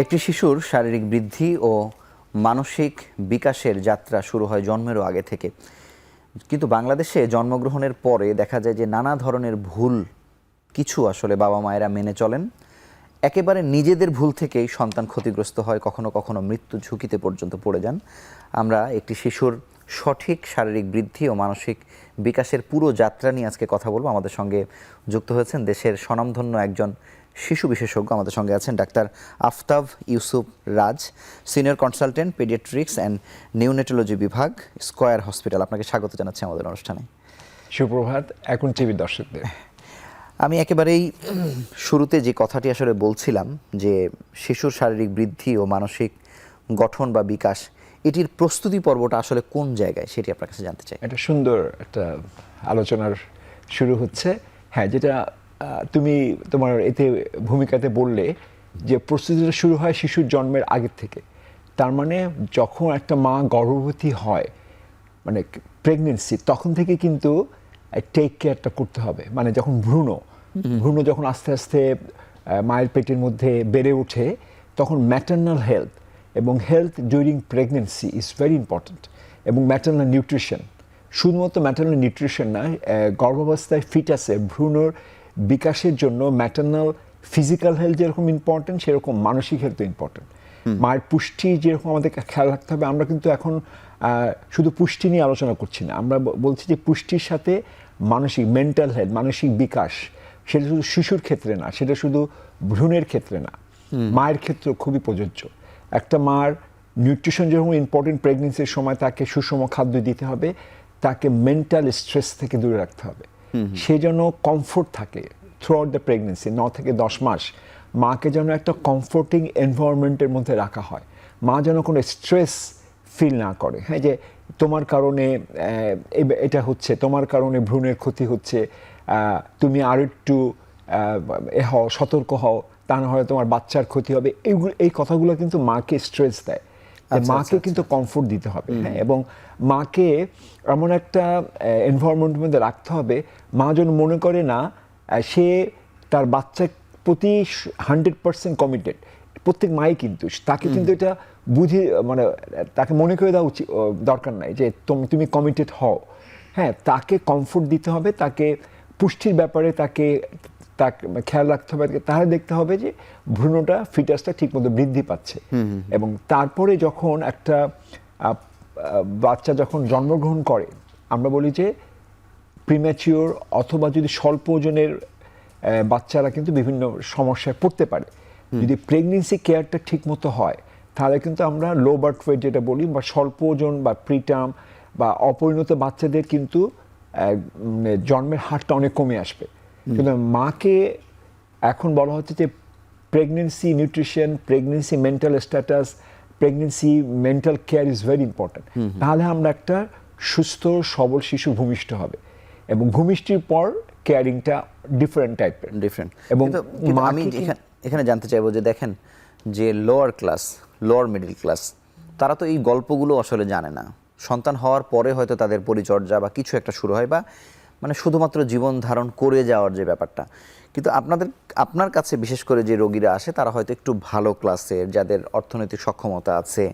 একটি শিশুর শারীরিক বৃদ্ধি ও মানসিক বিকাশের যাত্রা শুরু হয় জন্মেরও আগে থেকে, কিন্তু বাংলাদেশে জন্মগ্রহণের পরে দেখা যায় যে নানা ধরনের ভুল কিছু আসলে বাবা মায়েরা মেনে চলেন। একেবারে নিজেদের ভুল থেকেই সন্তান ক্ষতিগ্রস্ত হয়, কখনো কখনো মৃত্যু ঝুঁকিতে পর্যন্ত পড়ে যান। আমরা একটি শিশুর সঠিক শারীরিক বৃদ্ধি ও মানসিক বিকাশের পুরো যাত্রা নিয়ে আজকে কথা বলবো। আমাদের সঙ্গে যুক্ত হয়েছেন দেশের স্বনামধন্য একজন শিশু বিশেষজ্ঞ। আমাদের সঙ্গে আছেন doctor Aftab Yusuf Raj, senior consultant paediatrics and neonatology বিভাগ, স্কয়ার হসপিটাল। আপনাকে স্বাগত জানাচ্ছি আমাদের অনুষ্ঠানে। সুপ্রভাত। এখন টিভি দর্শকদের আমি একেবারেই শুরুতে যে কথাটি আসলে বলছিলাম যে শিশুর শারীরিক বৃদ্ধি ও মানসিক গঠন বা বিকাশ, এটির প্রস্তুতি পর্বটা আসলে কোন জায়গায় সেটি আপনার কাছে জানতে চাই। একটা সুন্দর একটা আলোচনার শুরু হচ্ছে। হ্যাঁ, যেটা তুমি তোমার এতে ভূমিকাতে বললে যে প্রস্তুতিটা শুরু হয় শিশুর জন্মের আগের থেকে। তার মানে যখন একটা মা গর্ভবতী হয়, মানে প্রেগনেন্সি, তখন থেকে কিন্তু টেক কেয়ারটা করতে হবে। মানে যখন ভ্রূণ যখন আস্তে আস্তে মায়ের পেটের মধ্যে বেড়ে ওঠে, তখন ম্যাটার্নাল হেলথ এবং health during pregnancy is very important. এবং ম্যাটার্নাল নিউট্রিশন, শুধুমাত্র ম্যাটার্নাল নিউট্রিশন না, গর্ভাবস্থায় ফিটাসের ভ্রূণের বিকাশের জন্য ম্যাটার্নাল ফিজিক্যাল হেলথ যেরকম ইম্পর্ট্যান্ট, সেরকম মানসিক হেলথ ইম্পর্ট্যান্ট। মায়ের পুষ্টি যেরকম আমাদের খেয়াল রাখতে হবে। আমরা কিন্তু এখন শুধু পুষ্টি নিয়ে আলোচনা করছি না, আমরা বলছি যে পুষ্টির সাথে মানসিক মেন্টাল হেলথ, মানসিক বিকাশ, সেটা শুধু শিশুর ক্ষেত্রে না, সেটা শুধু ভ্রূণের ক্ষেত্রে না, মায়ের ক্ষেত্রে খুবই প্রযোজ্য। একটা মার নিউট্রিশন যেরকম ইম্পর্টেন্ট, প্রেগনেন্সির সময় তাকে সুষম খাদ্য দিতে হবে, তাকে মেন্টাল স্ট্রেস থেকে দূরে রাখতে হবে। সে যেন কমফোর্ট থাকে থ্রু আউট দ্য প্রেগনেন্সি, 9 থেকে 10 মাস মাকে যেন একটা কমফোর্টিং এনভায়রনমেন্টের মধ্যে রাখা হয়। মা যেন কোনো স্ট্রেস ফিল না করে, হ্যাঁ, যে তোমার কারণে এটা হচ্ছে, তোমার কারণে ভ্রূণের ক্ষতি হচ্ছে, তুমি আর একটু হও, সতর্ক হও, তা না হয় তোমার বাচ্চার ক্ষতি হবে। এই কথাগুলো কিন্তু মাকে স্ট্রেস দেয়। মাকে কিন্তু কমফোর্ট দিতে হবে, হ্যাঁ, এবং মাকে এমন একটা এনভায়রনমেন্টের মধ্যে রাখতে হবে মা যেন মনে করে না সে তার বাচ্চার প্রতি 100% কমিটেড। প্রত্যেক মাই কিন্তু তাকে কিন্তু এটা বুঝে, মানে তাকে মনে করে দেওয়া উচিত, দরকার নাই যে তুমি কমিটেড হও। হ্যাঁ, তাকে কমফোর্ট দিতে হবে, তাকে পুষ্টির ব্যাপারে তাকে খেয়াল রাখতে হবে। তাহলে দেখতে হবে যে ভ্রূণটা, ফিটাসটা ঠিকমতো বৃদ্ধি পাচ্ছে। এবং তারপরে যখন একটা বাচ্চা যখন জন্মগ্রহণ করে, আমরা বলি যে প্রিম্যাচিওর অথবা যদি স্বল্প ওজনের বাচ্চারা কিন্তু বিভিন্ন সমস্যায় পড়তে পারে। যদি প্রেগনেন্সি কেয়ারটা ঠিকমতো হয়, তাহলে কিন্তু আমরা লো বার্থ ওয়েট যেটা বলি, বা স্বল্প ওজন বা প্রিটার্ম বা অপরিণত বাচ্চাদের কিন্তু জন্মের হারটা অনেক কমে আসবে। কিন্তু মাকে এখন বলা হচ্ছে যে pregnancy nutrition, pregnancy mental status, pregnancy mental care is very important. তাহলে আমরা একটা সুস্থ সবল শিশু ভূমিষ্ঠ হবে। এবং ভূমিষ্ঠির পর কেয়ারিংটা ডিফারেন্ট টাইপের। এবং আমি এখানে জানতে চাইবো যে দেখেন, যে lower class, lower middle class, তারা তো এই গল্পগুলো আসলে জানে না। সন্তান হওয়ার পরে হয়তো তাদের পরিচর্যা বা কিছু একটা শুরু হয়, বা মানে শুধুমাত্র জীবন ধারণ করে যাওয়ার যে ব্যাপারটা। কিন্তু আপনার কাছে বিশেষ করে যে রোগীরা আসে, তারা হয়তো একটু ভালো ক্লাসের, যাদের অর্থনৈতিক সক্ষমতা আছে,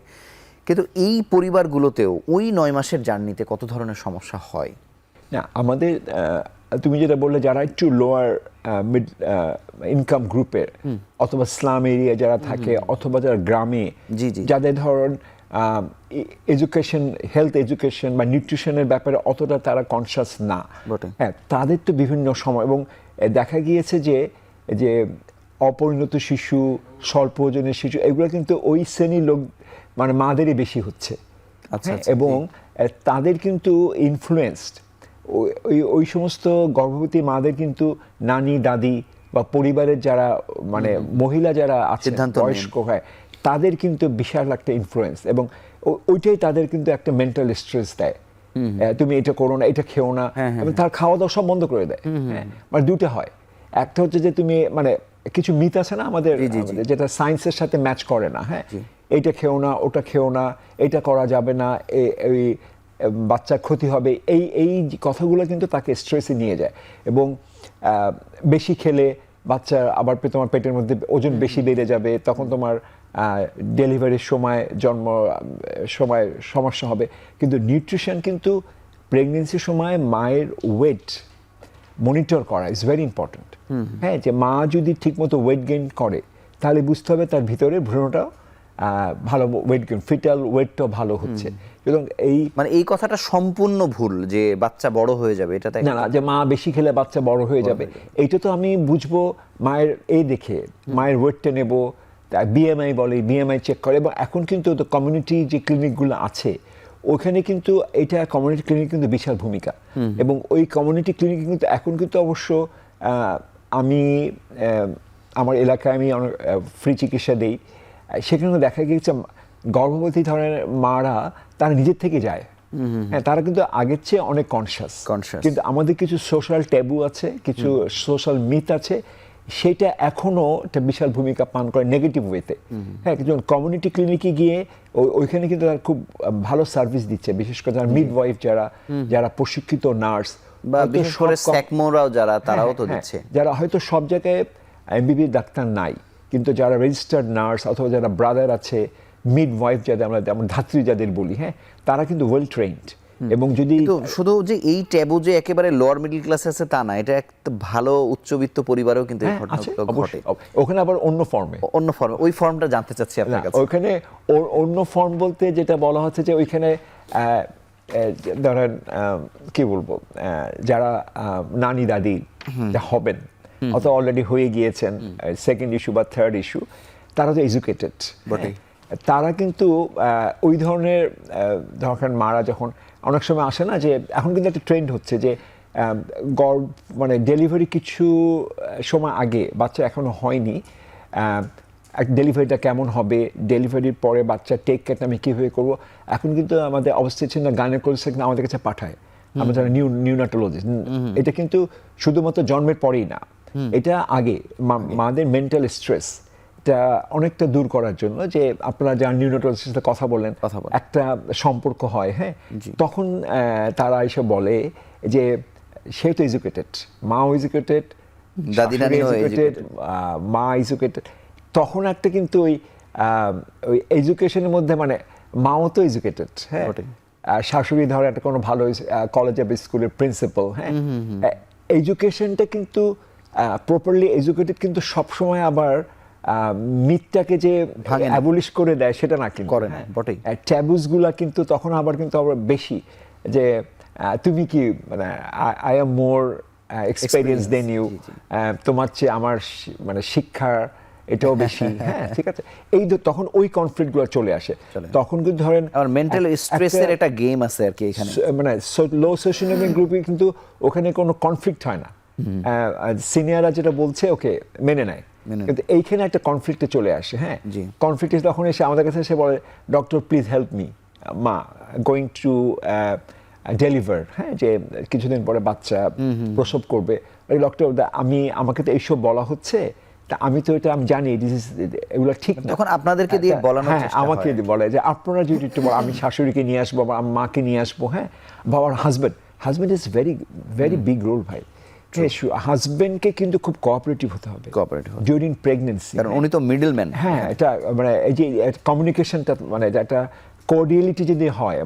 কিন্তু এই পরিবারগুলোতেও ওই 9 মাসের জার্নিতে কত ধরনের সমস্যা হয়? না, আমাদের তুমি যেটা বললে, যারা একটু লোয়ার মিড ইনকাম গ্রুপের, অথবা স্লাম এরিয়া যারা থাকে, অথবা যারা গ্রামে, যাদের ধরুন এডুকেশন, হেলথ এডুকেশন বা নিউট্রিশনের ব্যাপারে অতটা তারা কনসাস না, হ্যাঁ, তাদের তো বিভিন্ন সময়, এবং দেখা গিয়েছে যে অপরিণত শিশু, স্বল্প ওজনের শিশু, এগুলো কিন্তু ওই শ্রেণীর লোক, মানে মাদেরই বেশি হচ্ছে। এবং তাদের কিন্তু ইনফ্লুয়েন্সড ওই সমস্ত গর্ভবতী মাদের কিন্তু নানি, দাদি বা পরিবারের যারা, মানে মহিলা যারা আছে বয়স্ক, হয়, তাদের কিন্তু বিশাল একটা ইনফ্লুয়েন্স, এবং ওইটাই তাদের কিন্তু একটা মেন্টাল স্ট্রেস দেয়। তুমি এটা করো না, এটা খেও না, এবং তার খাওয়া দাওয়া সব বন্ধ করে দেয়। মানে দুটো হয়, একটা হচ্ছে যে তুমি, মানে কিছু মিথ আছে না আমাদের, যেটা সায়েন্সের সাথে ম্যাচ করে না। হ্যাঁ, এইটা খেও না, ওটা খেও না, এটা করা যাবে না, এই বাচ্চার ক্ষতি হবে, এই কথাগুলো কিন্তু তাকে স্ট্রেসে নিয়ে যায়। এবং বেশি খেলে বাচ্চা আবার তোমার পেটের মধ্যে ওজন বেশি বেড়ে যাবে, তখন তোমার ডেলিভারির সময় সময় সমস্যা হবে, কিন্তু নিউট্রিশন কিন্তু প্রেগনেন্সির সময় মায়ের ওয়েট মনিটর করা ইজ ভেরি ইম্পর্ট্যান্ট। হ্যাঁ, যে মা যদি ঠিকমতো ওয়েট গেইন করে তাহলে বুঝতে হবে তার ভিতরে ভ্রূণটাও ভালো ওয়েট গেইন, ফিটাল ওয়েটটাও ভালো হচ্ছে। এবং এই কথাটা সম্পূর্ণ ভুল যে বাচ্চা বড় হয়ে যাবে, এটা তাই না, যে মা বেশি খেলে বাচ্চা বড় হয়ে যাবে, এইটা তো আমি বুঝবো মায়ের দেখে মায়ের ওয়েটটা নেব, বিএমআই বলে, বিএমআই চেক করে। এবং এখন কিন্তু কমিউনিটি যে ক্লিনিকগুলো আছে ওখানে কিন্তু এটা কমিউনিটি ক্লিনিক কিন্তু বিশাল ভূমিকা। এবং ওই কমিউনিটি ক্লিনিক কিন্তু এখন কিন্তু অবশ্য আমি আমার এলাকায় আমি অনেক ফ্রি চিকিৎসা দিই, সেখানে দেখা গিয়েছে গর্ভবতী ধরনের মারা তারা নিজের থেকে যায়। হ্যাঁ, তারা কিন্তু আগের চেয়ে অনেক কনসিয়াস। কিন্তু আমাদের কিছু সোশ্যাল ট্যাবু আছে, কিছু সোশ্যাল মিথ আছে, সেটা এখনো একটা বিশাল ভূমিকা পান করে নেগেটিভ ওয়েতে। হ্যাঁ, কিন্তু কমিউনিটি ক্লিনিকে গিয়ে ওইখানে কিন্তু তারা খুব ভালো সার্ভিস দিচ্ছে, বিশেষ করে যারা মিডওয়াইফ, যারা প্রশিক্ষিত নার্স, বা বিশেষ করে স্যাকমোরাও যারা, তারাও তো দিচ্ছে, যারা হয়তো সব জায়গায় এমবিবি ডাক্তার নাই, কিন্তু যারা রেজিস্টার্ড নার্স অথবা যারা ব্রাদার আছে, মিডওয়াইফ যাদের আমরা ধাত্রী যাদের বলি, হ্যাঁ, তারা কিন্তু ওয়েল ট্রেইনড। এবং যদি শুধু যে এই ট্যাবু যে একেবারে লোয়ার মিডল ক্লাসে আছে তা না, এটা একটা ভালো উচ্চবিত্ত পরিবারেও কিন্তু এই ঘটনাগুলো ঘটে। ওখানে আবার অন্য ফর্মে ওই ফর্মটা জানতে চাচ্ছি আপনার কাছে। ওখানে অন্য ফর্ম বলতে যেটা বলা হচ্ছে যে ওইখানে ধরেন কি বলবো, যারা নানি দাদি হবেন অথবা অলরেডি হয়ে গিয়েছেন, সেকেন্ড ইস্যু বা থার্ড ইস্যু, তারা তো এডুকেটেড, তারা কিন্তু ওই ধরনের ধরেন মারা যখন অনেক সময় আসে না, যে এখন কিন্তু একটা ট্রেন্ড হচ্ছে যে মানে ডেলিভারি কিছু সময় আগে, বাচ্চা এখনো হয়নি, ডেলিভারিটা কেমন হবে, ডেলিভারির পরে বাচ্চা টেক কেয়ারটা আমি কীভাবে করবো, এখন কিন্তু আমাদের অবস্থা ছিল না, গাইনোকোলজিস্ট কিন্তু আমাদের কাছে পাঠায়, আমরা যারা নিউনাটোলজিস্ট। এটা কিন্তু শুধুমাত্র জন্মের পরেই না, এটা আগে মাদের মেন্টাল স্ট্রেস এটা অনেকটা দূর করার জন্য, যে আপনারা যারা নিউনাটোলজিস্টের সাথে কথা বলেন, একটা সম্পর্ক হয়, হ্যাঁ, তখন তারা এসে বলে যে সে তো এডুকেটেড, মাও এডুকেটেড, দাদি নানিও এডুকেটেড, মা এডুকেটেড, তখন একটা কিন্তু ওই এডুকেশনের মধ্যে মানে মাও তো এডুকেটেড, হ্যাঁ, শাশুড়ি ধরে একটা কোনো ভালো কলেজ বা স্কুলের প্রিন্সিপাল, হ্যাঁ, এডুকেশনটা কিন্তু প্রপারলি এডুকেটেড কিন্তু সবসময় আবার মিথটাকে যে অ্যাবলিশ করে দেয় সেটা না, কিন্তু করে না বটেই। ট্যাবুসগুলা কিন্তু তখন আবার বেশি, যে তুমি কি মানে I am more experience than you, তোমার চেয়ে আমার মানে শিক্ষার এটাও বেশি, হ্যাঁ, ঠিক আছে, এই তখন ওই কনফ্লিক্টগুলো চলে আসে। তখন কিন্তু ধরেন মেন্টাল স্ট্রেসের একটা গেম আছে আর কি এখানে, মানে লো সোশিওইকোনমিক গ্রুপে কিন্তু ওখানে কোনো কনফ্লিক্ট হয় না, সিনিয়ররা যেটা বলছে ওকে মেনে নেয়, কিন্তু এইখানে একটা কনফ্লিক্টে চলে আসে। হ্যাঁ, কনফ্লিক্টে তখন এসে আমাদের কাছে এসে বলে, ডক্টর প্লিজ হেল্প মি, মা গোয়িং টু ডেলিভার, হ্যাঁ, যে কিছুদিন পরে বাচ্চা প্রসব করবে, ডক্টর আমাকে তো এইসব বলা হচ্ছে, তা আমি তো এটা আমি জানি এগুলো ঠিক না, তখন আপনাদেরকে দিয়ে বলানোর চেষ্টা হয়, আমাকে বলে যে আপনারা যদি একটু আমি শাশুড়িকে নিয়ে আসবো বা মাকে নিয়ে আসবো, হ্যাঁ, বাবার husband is very big role ভাই, হাজবেন্ডকে কিন্তু খুব কোঅপারেটিভ হতে হবে ডিউরিং প্রেগন্যান্সি, কারণ উনি তো মিডলম্যান। হ্যাঁ, এটা মানে এই যে কমিউনিকেশনটা মানে একটা কোঅর্ডিয়ালিটি যদি হয়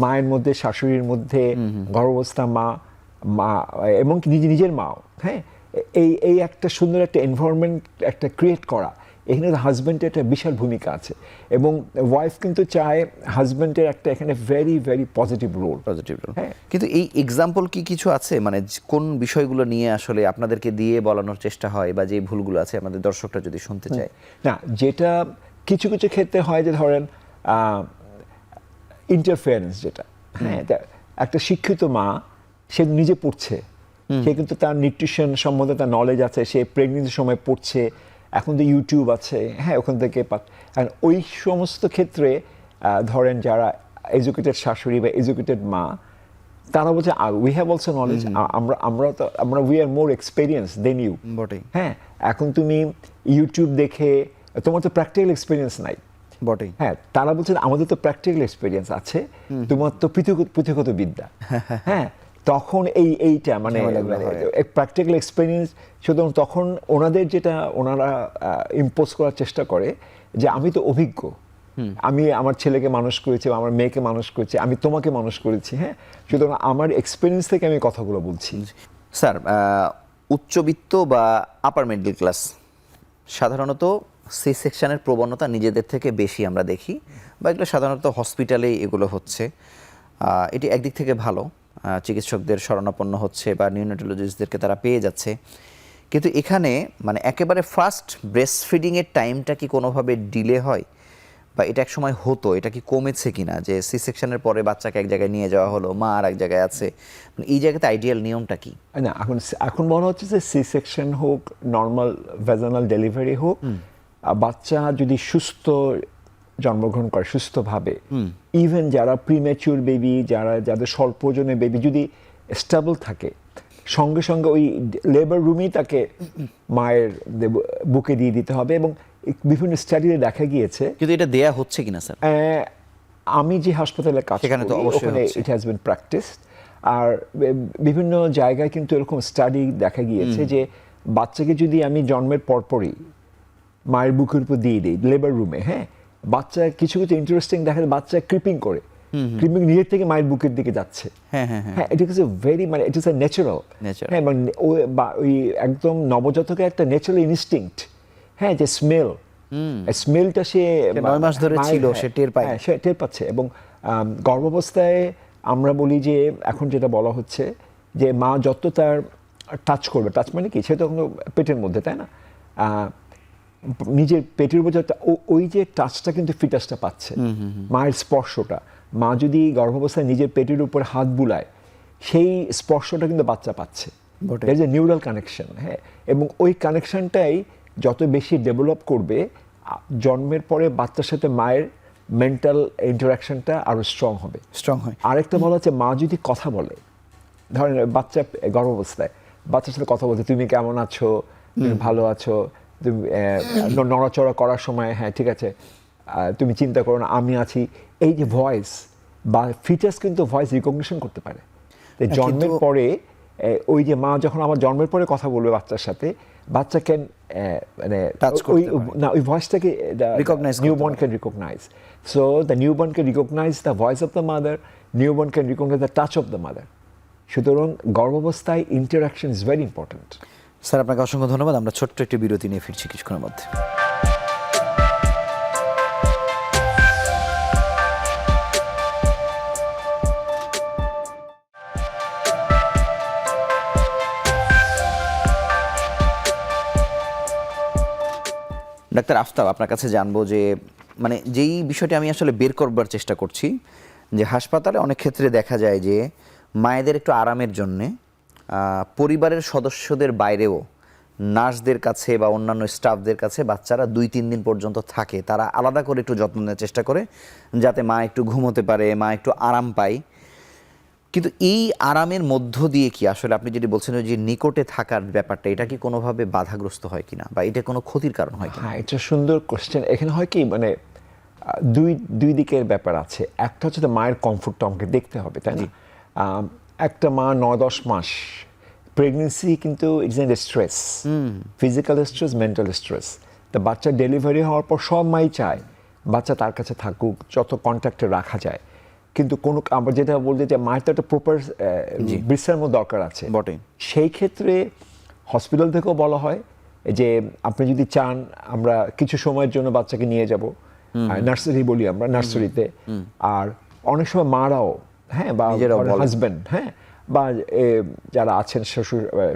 মায়ের মধ্যে, শাশুড়ির মধ্যে, গর্ভাবস্থা মা এবং নিজের মাও, হ্যাঁ, এই একটা সুন্দর একটা এনভায়রনমেন্ট একটা ক্রিয়েট করা, এখানে হাজব্যান্ডের একটা বিশাল ভূমিকা আছে। এবং ওয়াইফ কিন্তু চায় হাজব্যান্ডের একটা এখানে ভেরি ভেরি পজিটিভ রোল। কিন্তু এই এক্সাম্পল কি কিছু আছে, মানে কোন বিষয়গুলো নিয়ে আসলে আপনাদেরকে দিয়ে বলানোর চেষ্টা হয়, বা যে ভুলগুলো আছে আমাদের দর্শকরা যদি শুনতে চায়? না, যেটা কিছু কিছু ক্ষেত্রে হয় যে ধরেন ইন্টারফেয়ারেন্স, যেটা, হ্যাঁ, একটা শিক্ষিত মা সে নিজে পড়ছে, সে কিন্তু তার নিউট্রিশন সম্বন্ধে তার নলেজ আছে, সে প্রেগনেন্সির সময় পড়ছে, এখন তো ইউটিউব আছে, হ্যাঁ, ওখান থেকে ওই সমস্ত ক্ষেত্রে ধরেন যারা এডুকেটেড শাশুড়ি বা এডুকেটেড মা, তারা বলছে উই হ্যাভ অলসো নলেজ, আমরা we are more experience than you, হ্যাঁ, এখন তুমি ইউটিউব দেখে তোমার তো প্র্যাকটিক্যাল এক্সপিরিয়েন্স নাই, হ্যাঁ, তারা বলছেন আমাদের তো প্র্যাকটিক্যাল এক্সপিরিয়েন্স আছে, তোমার তো পুঁথিগত বিদ্যা, হ্যাঁ, তখন এইটা মানে ঝামেলাগুলো হয়। প্র্যাকটিক্যাল এক্সপিরিয়েন্স, সুতরাং তখন ওনাদের যেটা ওনারা ইম্পোজ করার চেষ্টা করে যে আমি তো অভিজ্ঞ, আমি আমার ছেলেকে মানুষ করেছি, আমার মেয়েকে মানুষ করেছি, আমি তোমাকে মানুষ করেছি, হ্যাঁ, সুতরাং আমার এক্সপিরিয়েন্স থেকে আমি কথাগুলো বলছি। স্যার, উচ্চবিত্ত বা আপার মিডল ক্লাস সাধারণত সি সেকশনের প্রবণতা নিজেদের থেকে বেশি আমরা দেখি, বা এগুলো সাধারণত হসপিটালেই এগুলো হচ্ছে। এটি একদিক থেকে ভালো, চিকিৎসকদের শরণাপন্ন হচ্ছে বা নিউনেটোলজিস্টদেরকে তারা পেয়ে যাচ্ছে। কিন্তু এখানে মানে একেবারে ফার্স্ট ব্রেস্ট ফিডিংয়ের টাইমটা কি কোনোভাবে ডিলে হয়, বা এটা এক সময় হতো, এটা কি কমেছে কিনা, যে সি সেকশনের পরে বাচ্চাকে এক জায়গায় নিয়ে যাওয়া হলো, মা আর এক জায়গায় আছে, মানে এই জায়গাতে আইডিয়াল নিয়মটা কি? না, এখন বলা হচ্ছে যে সি সেকশন হোক, নর্মাল ভ্যাজানাল ডেলিভারি হোক, বাচ্চা যদি সুস্থ জন্মগ্রহণ করে সুস্থভাবে, ইভেন যারা প্রিম্যাচিউর বেবি, যাদের স্বল্প ওজনের বেবি যদি স্টেবল থাকে, সঙ্গে সঙ্গে ওই লেবার রুমেই তাকে মায়ের বুকে দিয়ে দিতে হবে। এবং বিভিন্ন স্টাডিতে দেখা গিয়েছে, কিন্তু এটা দেয়া হচ্ছে কিনা স্যার? আমি যে হাসপাতালে কাজ সেখানে তো করি অবশ্যই ওখানে হচ্ছে। It has been practised. আর বিভিন্ন জায়গায় কিন্তু এরকম স্টাডি দেখা গিয়েছে যে বাচ্চাকে যদি আমি জন্মের পরপরই মায়ের বুকের উপর দিয়ে দিই লেবার রুমে, হ্যাঁ, বাচ্চা কিছু কিছু ইন্টারেস্টিং দেখা যায়, বাচ্চা ক্রিপিং করে, ক্রিপিং নিজের থেকে মায়ের বুকের দিকে যাচ্ছে। হ্যাঁ হ্যাঁ হ্যাঁ, হ্যাঁ, ইট ইজ এ ভেরি, মানে ইট ইজ এ ন্যাচারাল, Natural. হ্যাঁ, মানে ওই একদম নবজাতকের একটা ন্যাচারাল ইনস্টিংক্ট, হ্যাঁ, যে স্মেলটা সে 9 মাস ধরে মায়ের, ছিল, হ্যাঁ, সে টের পায়। হ্যাঁ, সে টের পাচ্ছে। এবং গর্ভাবস্থায় আমরা বলি যে এখন যেটা বলা হচ্ছে যে মা যত তার টাচ করবে, টাচ মানে কি, সে তখন পেটের মধ্যে, তাই না, নিজের পেটের উপর ওই যে টাচটা কিন্তু ফিটাসটা পাচ্ছে, মায়ের স্পর্শটা। মা যদি গর্ভাবস্থায় নিজের পেটের উপর হাত বুলায়, সেই স্পর্শটা কিন্তু বাচ্চা পাচ্ছে, বটে। That is a neural connection, হ্যাঁ। এবং ওই কানেকশনটাই যত বেশি ডেভেলপ করবে, জন্মের পরে বাচ্চার সাথে মায়ের মেন্টাল ইন্টারাকশনটা আরো স্ট্রং হবে। স্ট্রং হয়। আরেকটা বলা হচ্ছে, মা যদি কথা বলে, ধরেন বাচ্চা গর্ভাবস্থায় বাচ্চার সাথে কথা বলতে, তুমি কেমন আছো, তুমি ভালো আছো, তুমি নড়াচড়া করার সময়, হ্যাঁ ঠিক আছে, তুমি চিন্তা করো না, আমি আছি, এই যে ভয়েস বা ফিচার্স কিন্তু ভয়েস রিকগনিশন করতে পারে। তো জন্মের পরে ওই যে মা যখন আমার জন্মের পরে কথা বলবে বাচ্চার সাথে, বাচ্চা ক্যান মানে Touch ওই করতে পারে। না, ওই ভয়েসটাকে Recognize করতে নিউবর্ন পারে। can recognize. So the newborn can recognize the voice of the mother, newborn can recognize the touch of the mother. সুতরাং গর্ভাবস্থায় interaction is very important. Sir, আপনাকে অসংখ্য ধন্যবাদ। আমরা ছোট্ট একটি বিরতি নিয়ে ফিরছি কিছুক্ষণের মধ্যে। ডাক্তার আফতাব, আপনার কাছে জানবো যে মানে যেই বিষয়টি আমি আসলে বের করবার চেষ্টা করছি, যে হাসপাতালে অনেক ক্ষেত্রে দেখা যায় যে মায়েদের একটু আরামের জন্যে পরিবারের সদস্যদের বাইরেও নার্সদের কাছে বা অন্যান্য স্টাফদের কাছে বাচ্চারা 2-3 দিন পর্যন্ত থাকে। তারা আলাদা করে একটু যত্ন নেওয়ার চেষ্টা করে যাতে মা একটু ঘুমোতে পারে, মা একটু আরাম পায়। কিন্তু এই আরামের মধ্য দিয়ে কি আসলে আপনি যেটি বলছেন যে নিকটে থাকার ব্যাপারটা, এটা কি কোনোভাবে বাধাগ্রস্ত হয় কিনা, বা এটা কোনো ক্ষতির কারণ হয় কিনা? হ্যাঁ, এটা সুন্দর কোশ্চেন। এখানে হয় কি, মানে দুই দিকের ব্যাপার আছে। একটা হচ্ছে মায়ের কমফোর্টটা আমাকে দেখতে হবে, তাই না? একটা মা 9-10 মাস প্রেগনেন্সি কিন্তু it's an stress, physical stress, mental stress. তা বাচ্চা ডেলিভারি হওয়ার পর সব মাই চায় বাচ্চা তার কাছে থাকুক, যত কন্ট্যাক্টে রাখা যায়। কিন্তু কোনো আমরা যেটা বলতে যে মায়ের তো একটা প্রপার বিশ্রামও দরকার আছে। বটেই। সেই ক্ষেত্রে হসপিটাল থেকেও বলা হয় যে আপনি যদি চান আমরা কিছু সময়ের জন্য বাচ্চাকে নিয়ে যাব, নার্সারি বলি আমরা, নার্সারিতে। আর অনেক সময় মারাও, হ্যাঁ, বা নিজেরাও বলেন। হাজব্যান্ড, হ্যাঁ, বা যারা আছেন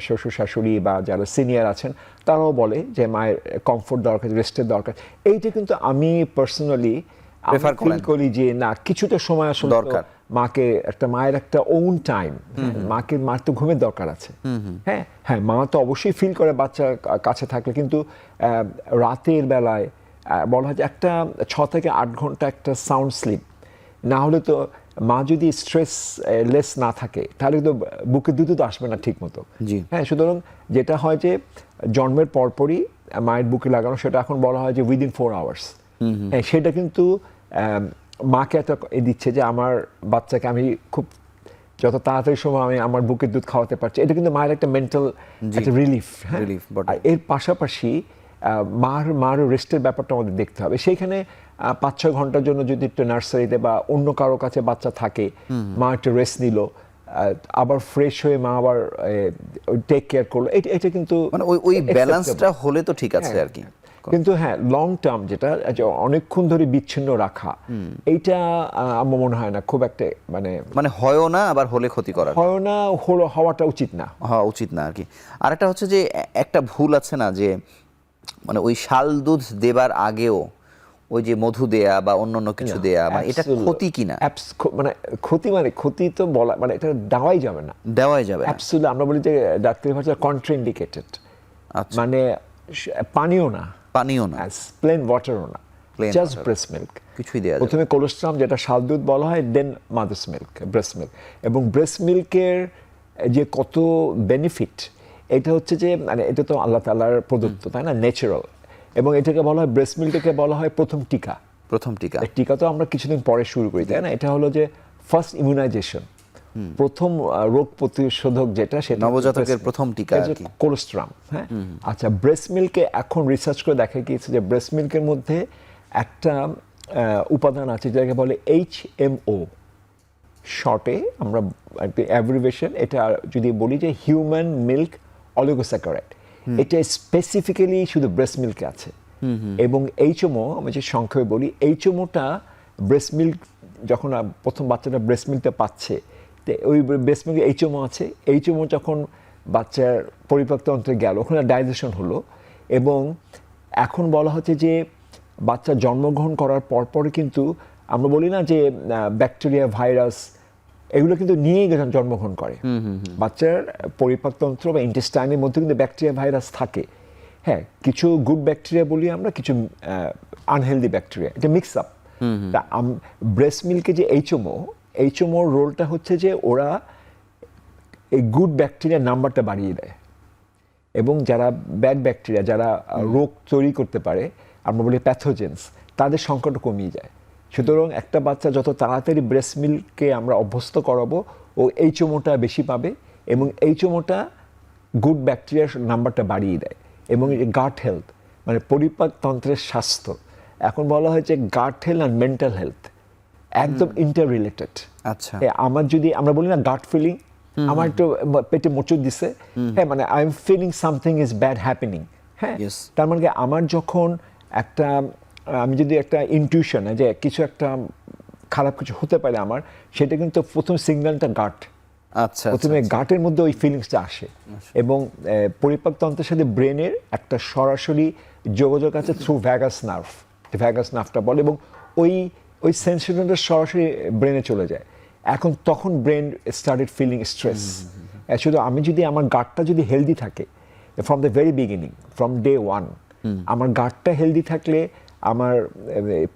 শ্বশুর শাশুড়ি বা যারা সিনিয়র আছেন, তারাও বলে যে মায়ের কমফোর্ট দরকার, রেস্টের দরকার। এইটা কিন্তু আমি পার্সোনালি Prefer করেন। করি যে না, কিছুটা সময় আসলে দরকার। মাকে মায়ের একটা ওন টাইম, মার তো ঘুমের দরকার আছে। হ্যাঁ হ্যাঁ, মা তো অবশ্যই ফিল করে বাচ্চা কাছে থাকলে, কিন্তু রাতের বেলায় বলা হয় যে একটা 6 থেকে 8 ঘন্টা একটা সাউন্ড স্লিপ না হলে তো, মা যদি স্ট্রেস লেস না থাকে তাহলে কিন্তু বুকে দুধ তো আসবে না ঠিক মতো। জি। হ্যাঁ, সুতরাং যেটা হয় যে জন্মের পরপরই মায়ের বুকে লাগানো, সেটা এখন বলা হয় যে উইদিন 4 আওয়ার্স। হ্যাঁ, সেটা কিন্তু মাকে একটা দিচ্ছে যে আমার বাচ্চাকে আমি খুব যত তাড়াতাড়ি সময় আমি আমার বুকের দুধ খাওয়াতে পারছি, এটা কিন্তু মায়ের একটা মেন্টাল একটা রিলিফ। Relief, বটে। আর এর পাশাপাশি মার রেস্টের ব্যাপারটা আমাদের দেখতে হবে। সেইখানে 5-6 ঘন্টার জন্য যদি একটু নার্সারিতে বা অন্য কারো কাছে বাচ্চা থাকে, মা একটু রেস্ট নিল, আবার ফ্রেশ হয়ে মা আবার টেক কেয়ার করলো, এটা কিন্তু মানে ওই acceptable। ব্যালেন্সটা হলে তো ঠিক আছে হ্যাঁ, আর কি। কিন্তু হ্যাঁ, লং টার্ম যেটা যে অনেকক্ষণ ধরে বিচ্ছিন্ন রাখা, এইটা আমার মনে হয় না খুব একটা মানে হয়ও না, আবার হলে ক্ষতি করার হয় না, হওয়াটা উচিত না। হওয়া উচিত না আর কি। আরেকটা হচ্ছে যে একটা ভুল আছে না, যে মানে ওই শাল দুধ দেবার আগেও ওই যে মধু দেয়া বা অন্যান্য কিছু দেয়া, মানে এটা ক্ষতি কিনা? মানে ক্ষতি তো বলা, মানে এটা দেওয়াই যাবে না, দেওয়াই যাবে না। অ্যাবসলিউটলি। আমরা বলি যে ডাক্তারি ভাষায় কন্ট্রাইন্ডিকেটেড, আচ্ছা। মানে পানিও না, পানিও না, প্লেন ওয়াটারও না, Plain just water। Breast milk. কিছুই দেয়া যাবে প্রথমে কোলেস্ট্রাম, যেটা শাল দুধ বলা হয়, দেন মাদার্স মিল্ক, ব্রেস্ট মিল্ক। এবং ব্রেস্ট মিল্কের যে কত বেনিফিট, এটা হচ্ছে যে মানে এটা তো আল্লাহ তাআলার প্রদত্ত, তাই না, ন্যাচারাল। এবং এটাকে বলা হয়, ব্রেস্ট মিল্ককে বলা হয় প্রথম টিকা। প্রথম টিকা। এই টিকা তো আমরা কিছুদিন পরে শুরু করি, তাই না? এটা হলো যে ফার্স্ট ইমিউনাইজেশন, প্রথম রোগ প্রতিশোধক যেটা, সেটা নবজাতকের প্রথম টিকা আর কি। কোলেস্ট্রাম। হ্যাঁ, আচ্ছা, ব্রেস্ট মিল্কে এখন রিসার্চ করে দেখা গিয়েছে যে ব্রেস্ট মিল্কের মধ্যে একটা উপাদান আছে যেটাকে বলে HMO, শর্টে আমরা অ্যাব্রিভিয়েশন, এটা যদি বলি যে হিউম্যান মিল্ক অলিগোস্যাকারাইড। এটা স্পেসিফিক্যালি শুধু ব্রেস্ট মিল্কে আছে। এবং HMO, আমি যে সংক্ষেপে বলি, HMOটা ব্রেস্ট মিল্ক যখন প্রথম বাচ্চাটা ব্রেস্ট মিল্কটা পাচ্ছে, ওই ব্রেস্ট মিল্কে HMO আছে। HMO যখন বাচ্চার পরিপাক তন্ত্রে গেল, ওখানে ডাইজেশন হলো, এবং এখন বলা হচ্ছে যে বাচ্চা জন্মগ্রহণ করার পরপরই কিন্তু আমরা বলি না যে ব্যাকটেরিয়া, ভাইরাস, এগুলো কিন্তু নিয়েই জন্মগ্রহণ করে। বাচ্চার পরিপাকতন্ত্র বা ইন্টেস্টাইনের মধ্যে কিন্তু ব্যাকটেরিয়া, ভাইরাস থাকে। হ্যাঁ, কিছু গুড ব্যাকটেরিয়া বলি আমরা, কিছু আনহেলদি ব্যাকটেরিয়া, এটা মিক্স আপ। তা ব্রেস্ট মিল্কে যে HMO রোলটা হচ্ছে যে ওরা এই গুড ব্যাকটেরিয়ার নাম্বারটা বাড়িয়ে দেয়, এবং যারা ব্যাড ব্যাকটেরিয়া, যারা রোগ তৈরি করতে পারে, আমরা বলি প্যাথোজেন্স, তাদের সংখ্যাটা কমিয়ে যায়। সুতরাং একটা বাচ্চা যত তাড়াতাড়ি ব্রেস্ট মিল্ককে আমরা অভ্যস্ত করাবো, ও HMOটা বেশি পাবে, এবং HMOটা গুড ব্যাকটেরিয়ার নাম্বারটা বাড়িয়ে দেয়। এবং গাট হেলথ, মানে পরিপাক তন্ত্রের স্বাস্থ্য, এখন বলা হয়েছে গাট হেলথ আর মেন্টাল হেলথ একদম ইন্টার রিলেটেড। আচ্ছা। আমার যদি আমরা বলি না গাট ফিলিং, আমার একটু পেটে মোচড় দিছে, হ্যাঁ, মানে I am feeling something is bad happening. হ্যাঁ, Yes. তার মানে কি আমার যখন একটা আমি যদি একটা ইনটিউশন, যে কিছু একটা খারাপ কিছু হতে পারে আমার, সেটা কিন্তু প্রথম সিগন্যালটা গাট। আচ্ছা, প্রথমে গাটের মধ্যে ওই ফিলিংসটা আসে, এবং পরিপাকতন্ত্রের সাথে ব্রেনের একটা সরাসরি যোগাযোগ আছে থ্রু ভ্যাগাস নার্ভটা বলে, এবং ওই সেন্সেশনটা সরাসরি ব্রেনে চলে যায়। এখন তখন ব্রেন স্টার্টেড ফিলিং স্ট্রেস। শুধু আমি যদি আমার গাটটা যদি হেলদি থাকে from the very beginning, from day one, আমার গাটটা হেলদি থাকলে আমার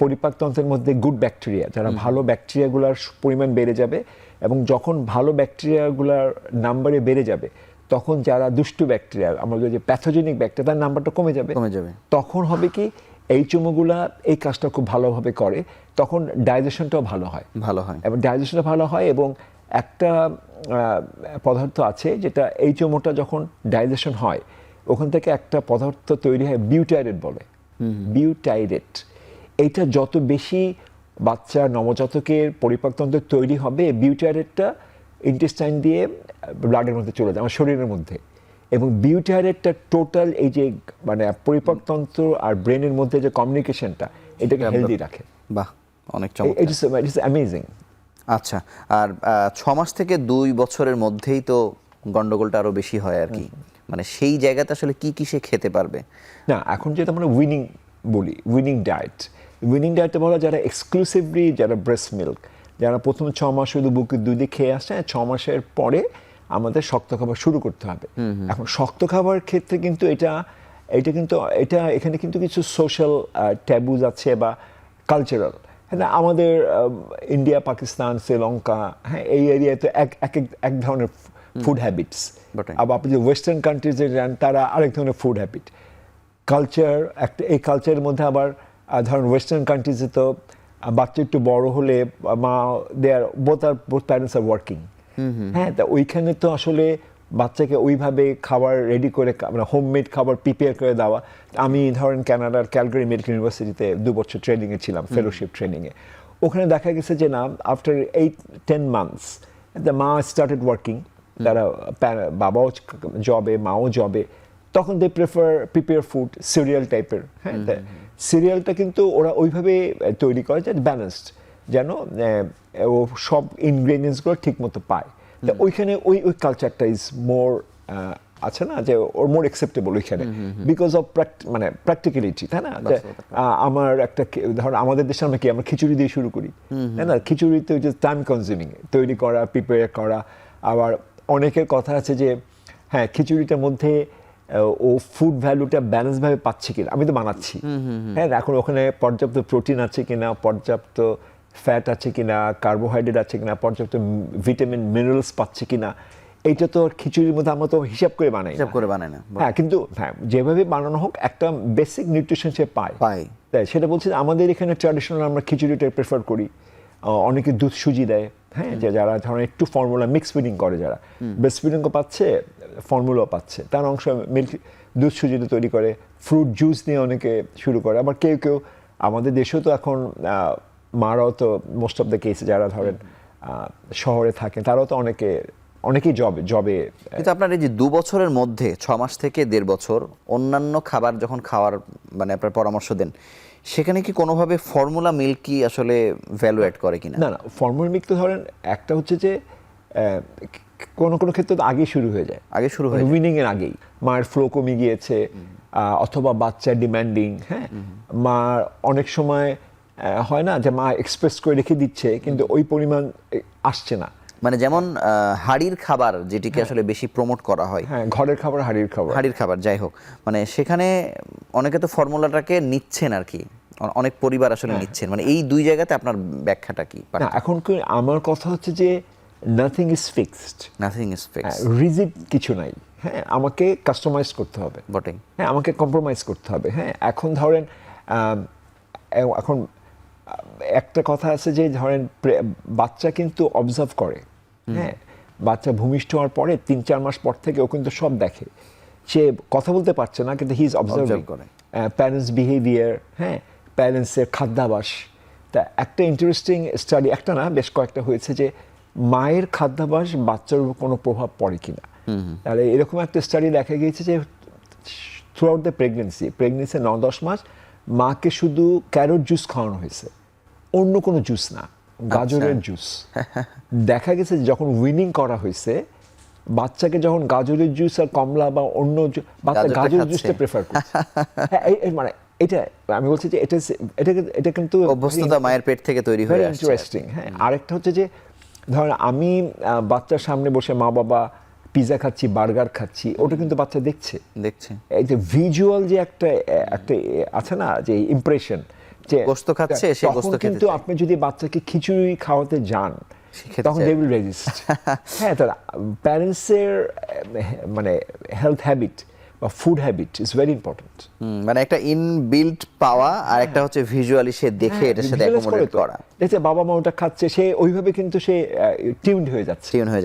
পরিপাকতন্ত্রের মধ্যে গুড ব্যাকটেরিয়া, যারা ভালো ব্যাকটেরিয়াগুলোর পরিমাণ বেড়ে যাবে, এবং যখন ভালো ব্যাকটেরিয়াগুলোর নাম্বারে বেড়ে যাবে, তখন যারা দুষ্টু ব্যাকটেরিয়া, আমাদের যে প্যাথোজেনিক ব্যাকটেরিয়া, তার নাম্বারটা কমে যাবে। তখন হবে কি, HMOগুলা এই কাজটা খুব ভালোভাবে করে, তখন ডাইজেশনটাও ভালো হয়। এবং ডাইজেশনটা ভালো হয়, এবং একটা পদার্থ আছে যেটা HMOটা যখন ডাইজেশন হয়, ওখান থেকে একটা পদার্থ তৈরি হয়, বিউটাইরেট বলে, বিউটাইরেট। এইটা যত বেশি বাচ্চা নবজাতকের পরিপাকতন্ত্রে তৈরি হবে, বিউটাইরেটটা ইন্টেস্টাইন দিয়ে ব্লাডের মধ্যে চলে যায়, আমার শরীরের মধ্যে। এবং বিউটাইরেটটা টোটাল এই যে মানে পরিপাকতন্ত্র আর ব্রেনের মধ্যে যে কমিউনিকেশনটা, এটাকে হেলদি রাখে। বাহ, অনেক চমৎকার। It is amazing. আচ্ছা, আর 6 মাস থেকে 2 বছরের মধ্যেই তো গন্ডগোলটা আরো বেশি হয় আর কি। মানে সেই জায়গাতে আসলে কি কি সে খেতে পারবে? না, এখন যেটা আমরা উইনিং বলি, উইনিং ডায়েটে বলা, যারা এক্সক্লুসিভলি যারা ব্রেস্ট মিল্ক, যারা প্রথম 6 মাস শুধু বুকের দুধে খেয়ে আসছে, 6 মাসের পরে আমাদের শক্ত খাবার শুরু করতে হবে। এখন শক্ত খাবার ক্ষেত্রে কিন্তু এখানে কিন্তু কিছু সোশ্যাল ট্যাবুজ আছে বা কালচারাল। হ্যাঁ, আমাদের ইন্ডিয়া, পাকিস্তান, শ্রীলঙ্কা, হ্যাঁ, এই এরিয়াতে এক ধরনের ফুড হ্যাবিটস, আবার আপনি যে ওয়েস্টার্ন কান্ট্রিজে যান, তারা আরেক ধরনের ফুড হ্যাবিট কালচার। এই কালচারের মধ্যে আবার ধরুন ওয়েস্টার্ন কান্ট্রিজে তো বাচ্চা একটু বড় হলে, মা বোথ প্যারেন্টস আর ওয়ার্কিং, হ্যাঁ, তা ওইখানে তো আসলে বাচ্চাকে ওইভাবে খাবার রেডি করে মানে হোমমেড খাবার প্রিপেয়ার করে দেওয়া। আমি ধরেন কানাডার ক্যালগারি মেডিকেল ইউনিভার্সিটিতে 2 বছর ট্রেনিংয়ে ছিলাম, ফেলোশিপ ট্রেনিংয়ে। ওখানে দেখা গেছে যে না, আফটার 8-10 months দ্য মা স্টার্টেড ওয়ার্কিং, তারা বাবাও জবে, মাও জবে, তখন দে প্রিপেয়ার ফুড সিরিয়াল টাইপের। হ্যাঁ, সিরিয়ালটা কিন্তু ওরা ওইভাবে তৈরি করে যে ব্যালেন্সড, যেন ও সব ইনগ্রেডিয়েন্টসগুলো ঠিক মতো পায়। তা ওইখানে ওই কালচারটা ইজ মোর আছে না, যে ওর মোর অ্যাকসেপ্টেবল ওইখানে, বিকজ অফ মানে প্র্যাকটিক্যালিটি, তাই না? আমার একটা ধর আমাদের দেশে আমরা কি আমরা খিচুড়ি দিয়ে শুরু করি, তাই না? খিচুড়িতে যে টাইম কনজিউমিং তৈরি করা, প্রিপেয়ার করা। আবার অনেকের কথা আছে যে হ্যাঁ, খিচুড়িটার মধ্যে ও ফুড ভ্যালুটা ব্যালেন্সভাবে পাচ্ছে কিনা, আমি তো বানাচ্ছি, হ্যাঁ, এখন ওখানে পর্যাপ্ত প্রোটিন আছে কিনা, পর্যাপ্ত ফ্যাট আছে কিনা, কার্বোহাইড্রেট আছে কিনা, পর্যাপ্ত ভিটামিন মিনারেলস পাচ্ছে কিনা, এইটা তো খিচুড়ির মধ্যে আমরা তো হিসাব করে বানাই না। হ্যাঁ, কিন্তু হ্যাঁ, যেভাবে বানানো হোক একটা বেসিক নিউট্রিশন সে পায়। তাই সেটা বলছি, আমাদের এখানে ট্র্যাডিশনাল আমরা খিচুড়িটা প্রেফার করি। অনেকে দুধ সুজি দেয়, হ্যাঁ, যে যারা ধরেন একটু ফর্মুলা মিক্স ফিডিং করে, যারা ব্রেস্ট ফিডিংও পাচ্ছে, ফর্মুলাও পাচ্ছে, তার অংশ মিল্ক দুধ সুজিতে তৈরি করে। ফ্রুট জুস নিয়ে অনেকে শুরু করে। আবার কেউ কেউ আমাদের দেশেও তো এখন মারাও তো মোস্ট অফ দ্য কেসে যারা ধরেন শহরে থাকেন, তারাও তো অনেকেই জবে। কিন্তু আপনার এই যে 2 বছরের মধ্যে 6 মাস থেকে 1.5 বছর অন্যান্য খাবার যখন খাওয়ার মানে আপনার পরামর্শ দেন, সেখানে কি কোনোভাবে ফর্মুলা মিল্ক কি আসলে ভ্যালু অ্যাড করে কিনা? না, ফর্মুলা মিল্ক তো ধরেন একটা হচ্ছে যে কোনো ক্ষেত্রে তো আগেই শুরু হয়ে যায়, উইনিং এর আগেই মায়ের ফ্লো কমে গিয়েছে, অথবা বাচ্চা ডিমান্ডিং। হ্যাঁ, মা অনেক সময় হয় না যে মা এক্সপ্রেস করে রেখে দিচ্ছে কিন্তু ওই পরিমাণ আসছে না, মানে যেমন হাড়ির খাবার যেটিকে আসলে বেশি প্রমোট করা হয়। হ্যাঁ, ঘরের খাবার, হাড়ির খাবার যাই হোক, মানে সেখানে অনেকে তো ফর্মুলাটাকে নিচ্ছেন আর কি, অনেক পরিবার আসলে নিচ্ছেন। মানে এই 2 জায়গাতে আপনার ব্যাখ্যাটা কি? না, এখন আমার কথা হচ্ছে যে নাথিং ইজ ফিক্সড, রিজিড কিছু নাই। হ্যাঁ, আমাকে কাস্টমাইজ করতে হবে বটে। হ্যাঁ, আমাকে কম্প্রোমাইজ করতে হবে। হ্যাঁ, এখন ধরেন এখন একটা কথা আছে যে ধরেন বাচ্চা কিন্তু অবজার্ভ করে। হ্যাঁ, বাচ্চা ভূমিষ্ঠ হওয়ার পরে 3-4 মাস পর থেকে ও কিন্তু সব দেখে। সে কথা বলতে পারছে না, কিন্তু he is observing parents behaviour, হ্যাঁ, প্যারেন্টসের খাদ্যাভ্যাস। তা একটা ইন্টারেস্টিং স্টাডি, একটা না বেশ কয়েকটা হয়েছে, যে মায়ের খাদ্যাভ্যাস বাচ্চার উপর কোনো প্রভাব পড়ে কিনা। তাহলে এরকম একটা স্টাডি দেখা গিয়েছে যে থ্রু আউট দ্য প্রেগনেন্সি 9-10 মাস মাকে শুধু ক্যারট জুস খাওয়ানো হয়েছে, অন্য কোনো জুস না, গাজরের জুস। দেখা গেছে যখন উইনিং করা হয়েছে, বাচ্চাকে যখন গাজরের জুস আর কমলা বা অন্য বাচ্চা গাজরের জুসটা প্রেফার করছে। মানে এটা আমি বলছি যে এটা কিন্তু অভ্যস্ততা মায়ের পেট থেকে তৈরি হয়ে আসছে। ইন্টারেস্টিং। হ্যাঁ, আরেকটা হচ্ছে যে ধরেন আমি বাচ্চার সামনে বসে মা বাবা পিজা খাচ্ছি, বার্গার খাচ্ছি, ওটা কিন্তু বাচ্চা দেখছে। এই যে ভিজুয়াল যে একটা আছে না, যে ইমপ্রেশন, যে গোশত খাচ্ছে, সে গোশত খেতে, কিন্তু আপনি যদি বাচ্চাকে খিচুড়ি খাওয়াতে যান তখন দে উইল রেজিস্ট। হ্যাঁ, তার প্যারেন্টসের মানে হেলথ হ্যাবিট বা food habit is very important. মানে একটা ইনবিল্ট পাওয়া, আর একটা হচ্ছে ভিজুয়ালি সে দেখে এটার সাথে অ্যাকোমোডেট করা। দেখছে বাবা মা ওটা খাচ্ছে, সে ওইভাবে কিন্তু সে টিউনড হয়ে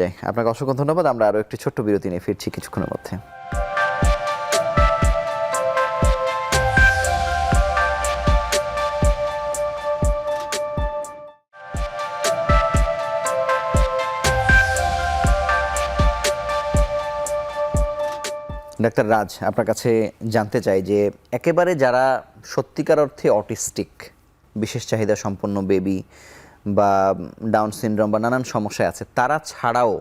যায়। আপনাকে অসংখ্য ধন্যবাদ। আমরা আরো একটি ছোট্ট বিরতি নিয়ে ফিরছি কিছুক্ষণের মধ্যে। ডাক্তার রাজ, আপনার কাছে জানতে চাই যে একেবারে যারা সত্যিকার অর্থে অটিস্টিক, বিশেষ চাহিদা সম্পন্ন বেবি বা ডাউন সিনড্রোম বা নানান সমস্যায় আছে, তারা ছাড়াও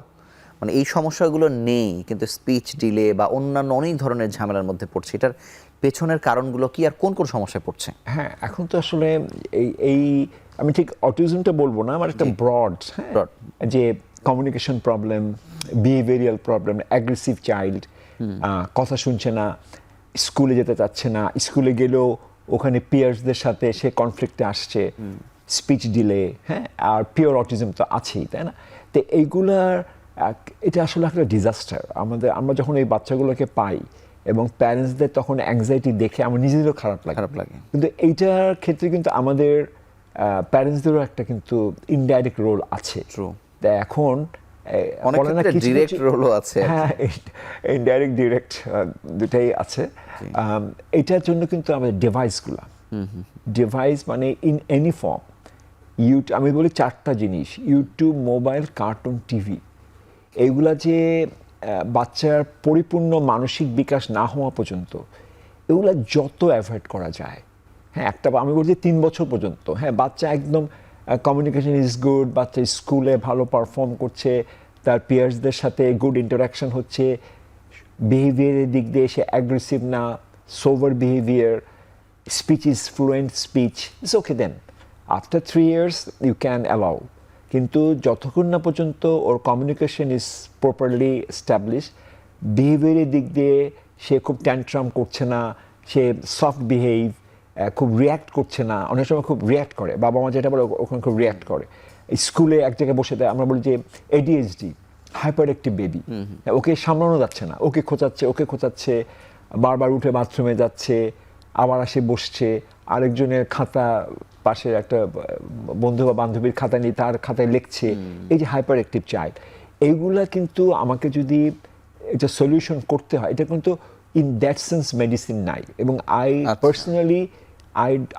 মানে এই সমস্যাগুলো নেই কিন্তু স্পিচ ডিলে বা অন্যান্য অনেক ধরনের ঝামেলার মধ্যে পড়ছে, এটার পেছনের কারণগুলো কি আর কোন কোন সমস্যায় পড়ছে? হ্যাঁ, এখন তো আসলে এই আমি ঠিক অটিজমটা বলবো না, আমার একটা ব্রড, যে communication problem, behavioural problem, aggressive child, কথা শুনছে না, স্কুলে যেতে চাচ্ছে না, স্কুলে গেলেও ওখানে পিয়ার্সদের সাথে সে কনফ্লিক্টে আসছে, স্পিচ ডিলে, হ্যাঁ, আর পিওর অটিজম তো আছেই, তাই না? তো এইগুলার এটা আসলে একটা ডিজাস্টার। আমরা যখন এই বাচ্চাগুলোকে পাই এবং প্যারেন্টসদের তখন অ্যাংজাইটি দেখে আমার নিজেদেরও খারাপ লাগে। কিন্তু এইটার ক্ষেত্রে কিন্তু আমাদের প্যারেন্টসদেরও একটা কিন্তু ইনডাইরেক্ট রোল আছে। তা এখন অনেক বলে না ক্ষেত্রে কিছু ডিরেক্ট কিছু- রোলও আছে আর কি। হ্যাঁ, ইনডাইরেক্ট ডিরেক্ট দুটাই আছে। এটার জন্য কিন্তু আমাদের ডিভাইস মানে ইন এনি ফর্ম, আমি বলি 4টা জিনিস: ইউটিউব, মোবাইল, কার্টুন, টিভি। এইগুলা যে বাচ্চার পরিপূর্ণ মানসিক বিকাশ না হওয়া পর্যন্ত এগুলা যত অ্যাভয়েড করা যায়, হ্যাঁ, আমি বলছি 3 বছর পর্যন্ত, হ্যাঁ, বাচ্চা একদম কমিউনিকেশন ইজ গুড, বাচ্চা স্কুলে ভালো পারফর্ম করছে, তার পিয়ার্সদের সাথে গুড ইন্টারাকশন হচ্ছে, বিহেভিয়ারের দিক দিয়ে সে অ্যাগ্রেসিভ না, sober behaviour, speech is fluent speech, it's okay then. After 3 years you can allow. কিন্তু যতক্ষণ না পর্যন্ত ওর কমিউনিকেশন ইজ প্রপারলি এস্টাবলিশ, বিহেভিয়ারের দিক দিয়ে সে খুব ট্যান্ট্রাম করছে না, সে সফট বিহেভ, খুব রিয়্যাক্ট করছে না, অনেক সময় খুব রিয়্যাক্ট করে, বাবা মা যেটা বলে ওখানে খুব রিয়্যাক্ট করে, স্কুলে এক জায়গায় বসে দেয়, আমরা বলি যে ADHD, হাইপার অ্যাক্টিভ বেবি, ওকে সামলানো যাচ্ছে না, ওকে খোঁচাচ্ছে, বারবার উঠে বাথরুমে যাচ্ছে, আবার আসে বসছে, আরেকজনের খাতা, পাশে একটা বন্ধু বা বান্ধবীর খাতা নিয়ে তার খাতায় লিখছে, এই যে হাইপার অ্যাক্টিভ চাইল্ড, এইগুলা কিন্তু আমাকে যদি এটা সলিউশন করতে হয়, এটা কিন্তু ইন দ্যাট সেন্স মেডিসিন নাই। এবং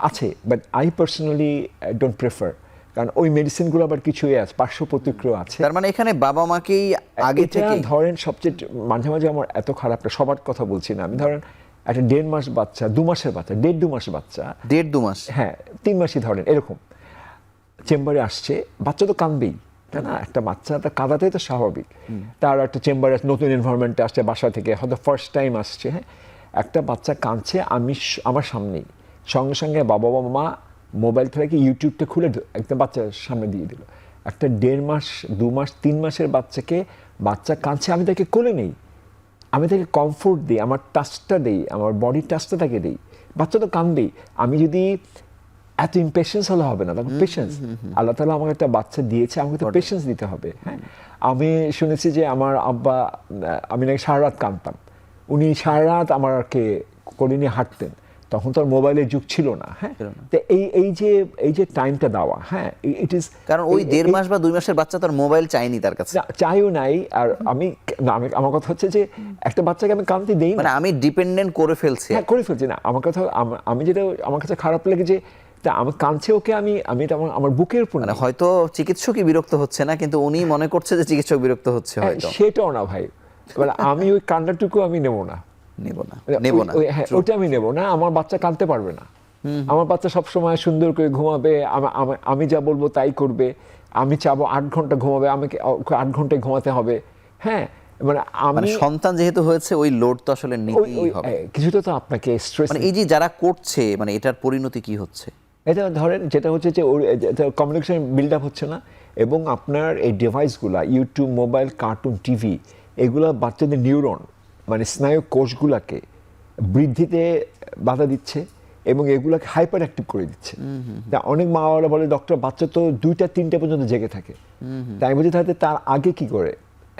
আছে, but I personally don't prefer, কারণ ওই মেডিসিনগুলো আবার কিছুই আছে, পার্শ্ব প্রতিক্রিয়া আছে। তার মানে এখানে বাবা মাকেই আগে এটা থেকে ধরেন সবচেয়ে মাঝে মাঝে আমার এত খারাপ, সবার কথা বলছি না আমি, ধরেন একটা 1.5 মাস বাচ্চা, 2 মাসের বাচ্চা, 1.5-2 মাসের বাচ্চা, 1.5-2 মাস, হ্যাঁ 3 মাসই ধরেন, এরকম চেম্বারে আসছে, বাচ্চা তো কাঁদবেই, তাই না? একটা বাচ্চা তার কাঁদাতেই তো স্বাভাবিক। তার একটা চেম্বারে নতুন এনভায়রনমেন্টে আসছে, বাসা থেকে হয়তো ফার্স্ট টাইম আসছে, হ্যাঁ, একটা বাচ্চা কাঁদছে, আমার সামনেই, সঙ্গে সঙ্গে বাবা মা মোবাইল থেকে ইউটিউবটা খুলে একটা বাচ্চার সামনে দিয়ে দিল। একটা 1.5 মাস, 2 মাস, 3 মাসের বাচ্চা কাঁদছে, আমি তাকে কোলে নেই, আমি তাকে কমফোর্ট দিই, আমার টাচটা দিই, আমার বডি টাচটা তাকে দিই, বাচ্চা তো কাঁদবেই। আমি যদি এত ইম্পেশেন্স হলে হবে না, তখন পেশেন্স, আল্লাহ তাআলা আমাকে একটা বাচ্চা দিয়েছে, আমাকে তো পেশেন্স দিতে হবে, হ্যাঁ। আমি শুনেছি যে আমার আব্বা, আমি নাকি সারা রাত কাঁদতাম, উনি সারা রাত আমাকে কোলে নিয়ে হাঁটতেন, তখন তো আর মোবাইলের যুগ ছিল না, হ্যাঁ। তো এই যে টাইমটা দেওয়া, হ্যাঁ, ইট ইজ, কারণ ওই 1.5 মাস বা 2 মাসের বাচ্চা তার মোবাইল চাইনি তার কাছে, চাইও নাই। আর আমার কথা হচ্ছে যে একটা বাচ্চাকে আমি কাঁদতে দেই না, মানে আমি ডিপেন্ডেন্ট করে ফেলছি। হ্যাঁ, করে ফেলছি না। আমার কথা, আমি যেটা আমার কাছে খারাপ লাগে যে তা আমি কাঁদছে, ওকে আমি এটা আমার বুকের উপর, মানে হয়তো চিকিৎসকই বিরক্ত হচ্ছে না, কিন্তু উনি মনে করছে যে চিকিৎসক বিরক্ত হচ্ছে হয়তো। সেটাও না ভাই, মানে আমি ওই কান্নাটুকু আমি নেব না, হ্যাঁ, ওটা আমি নেব না। আমার বাচ্চা কাঁদতে পারবে না, আমার বাচ্চা সবসময় সুন্দর করে ঘুমাবে, আমি যা বলবো তাই করবে, আমি চাবো 8 ঘন্টা ঘুমাবে, আমাকে 8 ঘন্টায় ঘুমাতে হবে, হ্যাঁ। মানে মানে সন্তান যেহেতু হয়েছে ওই লোড তো আসলে নিতেই হবে, কিছুটা তো আপনাকে স্ট্রেস, মানে এই যে যারা করছে, মানে এটার পরিণতি কি হচ্ছে? এটা ধরেন যেটা হচ্ছে যে কমিউনিকেশন বিল্ড আপ হচ্ছে না, এবং আপনার এই ডিভাইসগুলা, ইউটিউব, মোবাইল, কার্টুন, টিভি, এগুলা বাচ্চাদের নিউরন, মানে স্নায়ু কোষগুলাকে বৃদ্ধিতে বাধা দিচ্ছে এবং এগুলাকে হাইপার অ্যাক্টিভ করে দিচ্ছে। তা অনেক মা বাবারা বলে, ডক্টর বাচ্চা তো 2টা-3টা পর্যন্ত জেগে থাকে, তাই বুঝে থাকে তার আগে কি করে,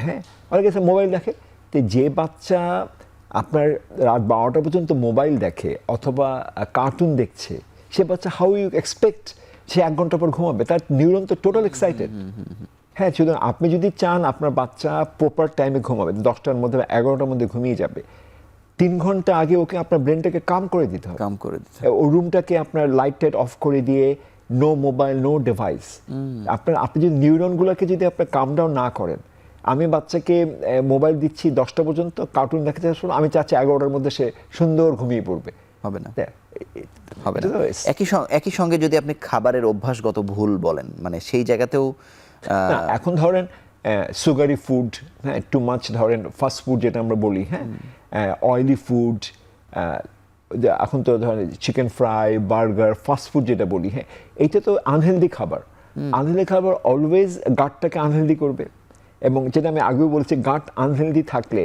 হ্যাঁ, অনেকে মোবাইল দেখে। তো যে বাচ্চা আপনার রাত 12টা পর্যন্ত মোবাইল দেখে অথবা কার্টুন দেখছে, সে বাচ্চা হাউ ইউ এক্সপেক্ট সে 1 ঘন্টা পর ঘুমাবে? তার নিউরন তো টোটাল এক্সাইটেড, হ্যাঁ। সুতরাং আপনি যদি চান আপনার বাচ্চা প্রপার টাইমে ঘুমাবে, 10টার মধ্যে বা 11টার মধ্যে ঘুমিয়ে যাবে, 3 ঘন্টা আগে ওকে আপনার ব্রেনটাকে কাম করে দিতে হবে, ও রুমটাকে আপনার লাইট টাইট অফ করে দিয়ে, নো মোবাইল, নো ডিভাইস। আপনি যদি নিউরনগুলোকে যদি আপনার কাম ডাউন না করেন, আমি বাচ্চাকে মোবাইল দিচ্ছি 10টা পর্যন্ত, কার্টুন দেখাতে শুনুন, আমি চাচ্ছি 11টার মধ্যে সে সুন্দর ঘুমিয়ে পড়বে, হবে না, হবে না। একই সঙ্গে যদি আপনি খাবারের অভ্যাসগত ভুল বলেন, মানে সেই জায়গাতেও এখন ধরেন সুগারি ফুড, হ্যাঁ, টু মাছ, ধরেন ফাস্ট ফুড যেটা আমরা বলি, হ্যাঁ, অয়েলি ফুড, এখন তো ধরেন chicken fry, burger, fast food যেটা বলি, হ্যাঁ, এইটা তো আনহেলদি খাবার। আনহেলদি খাবার অলওয়েজ গাটটাকে আনহেলদি করবে, এবং যেটা আমি আগেও বলছি, গাট আনহেলদি থাকলে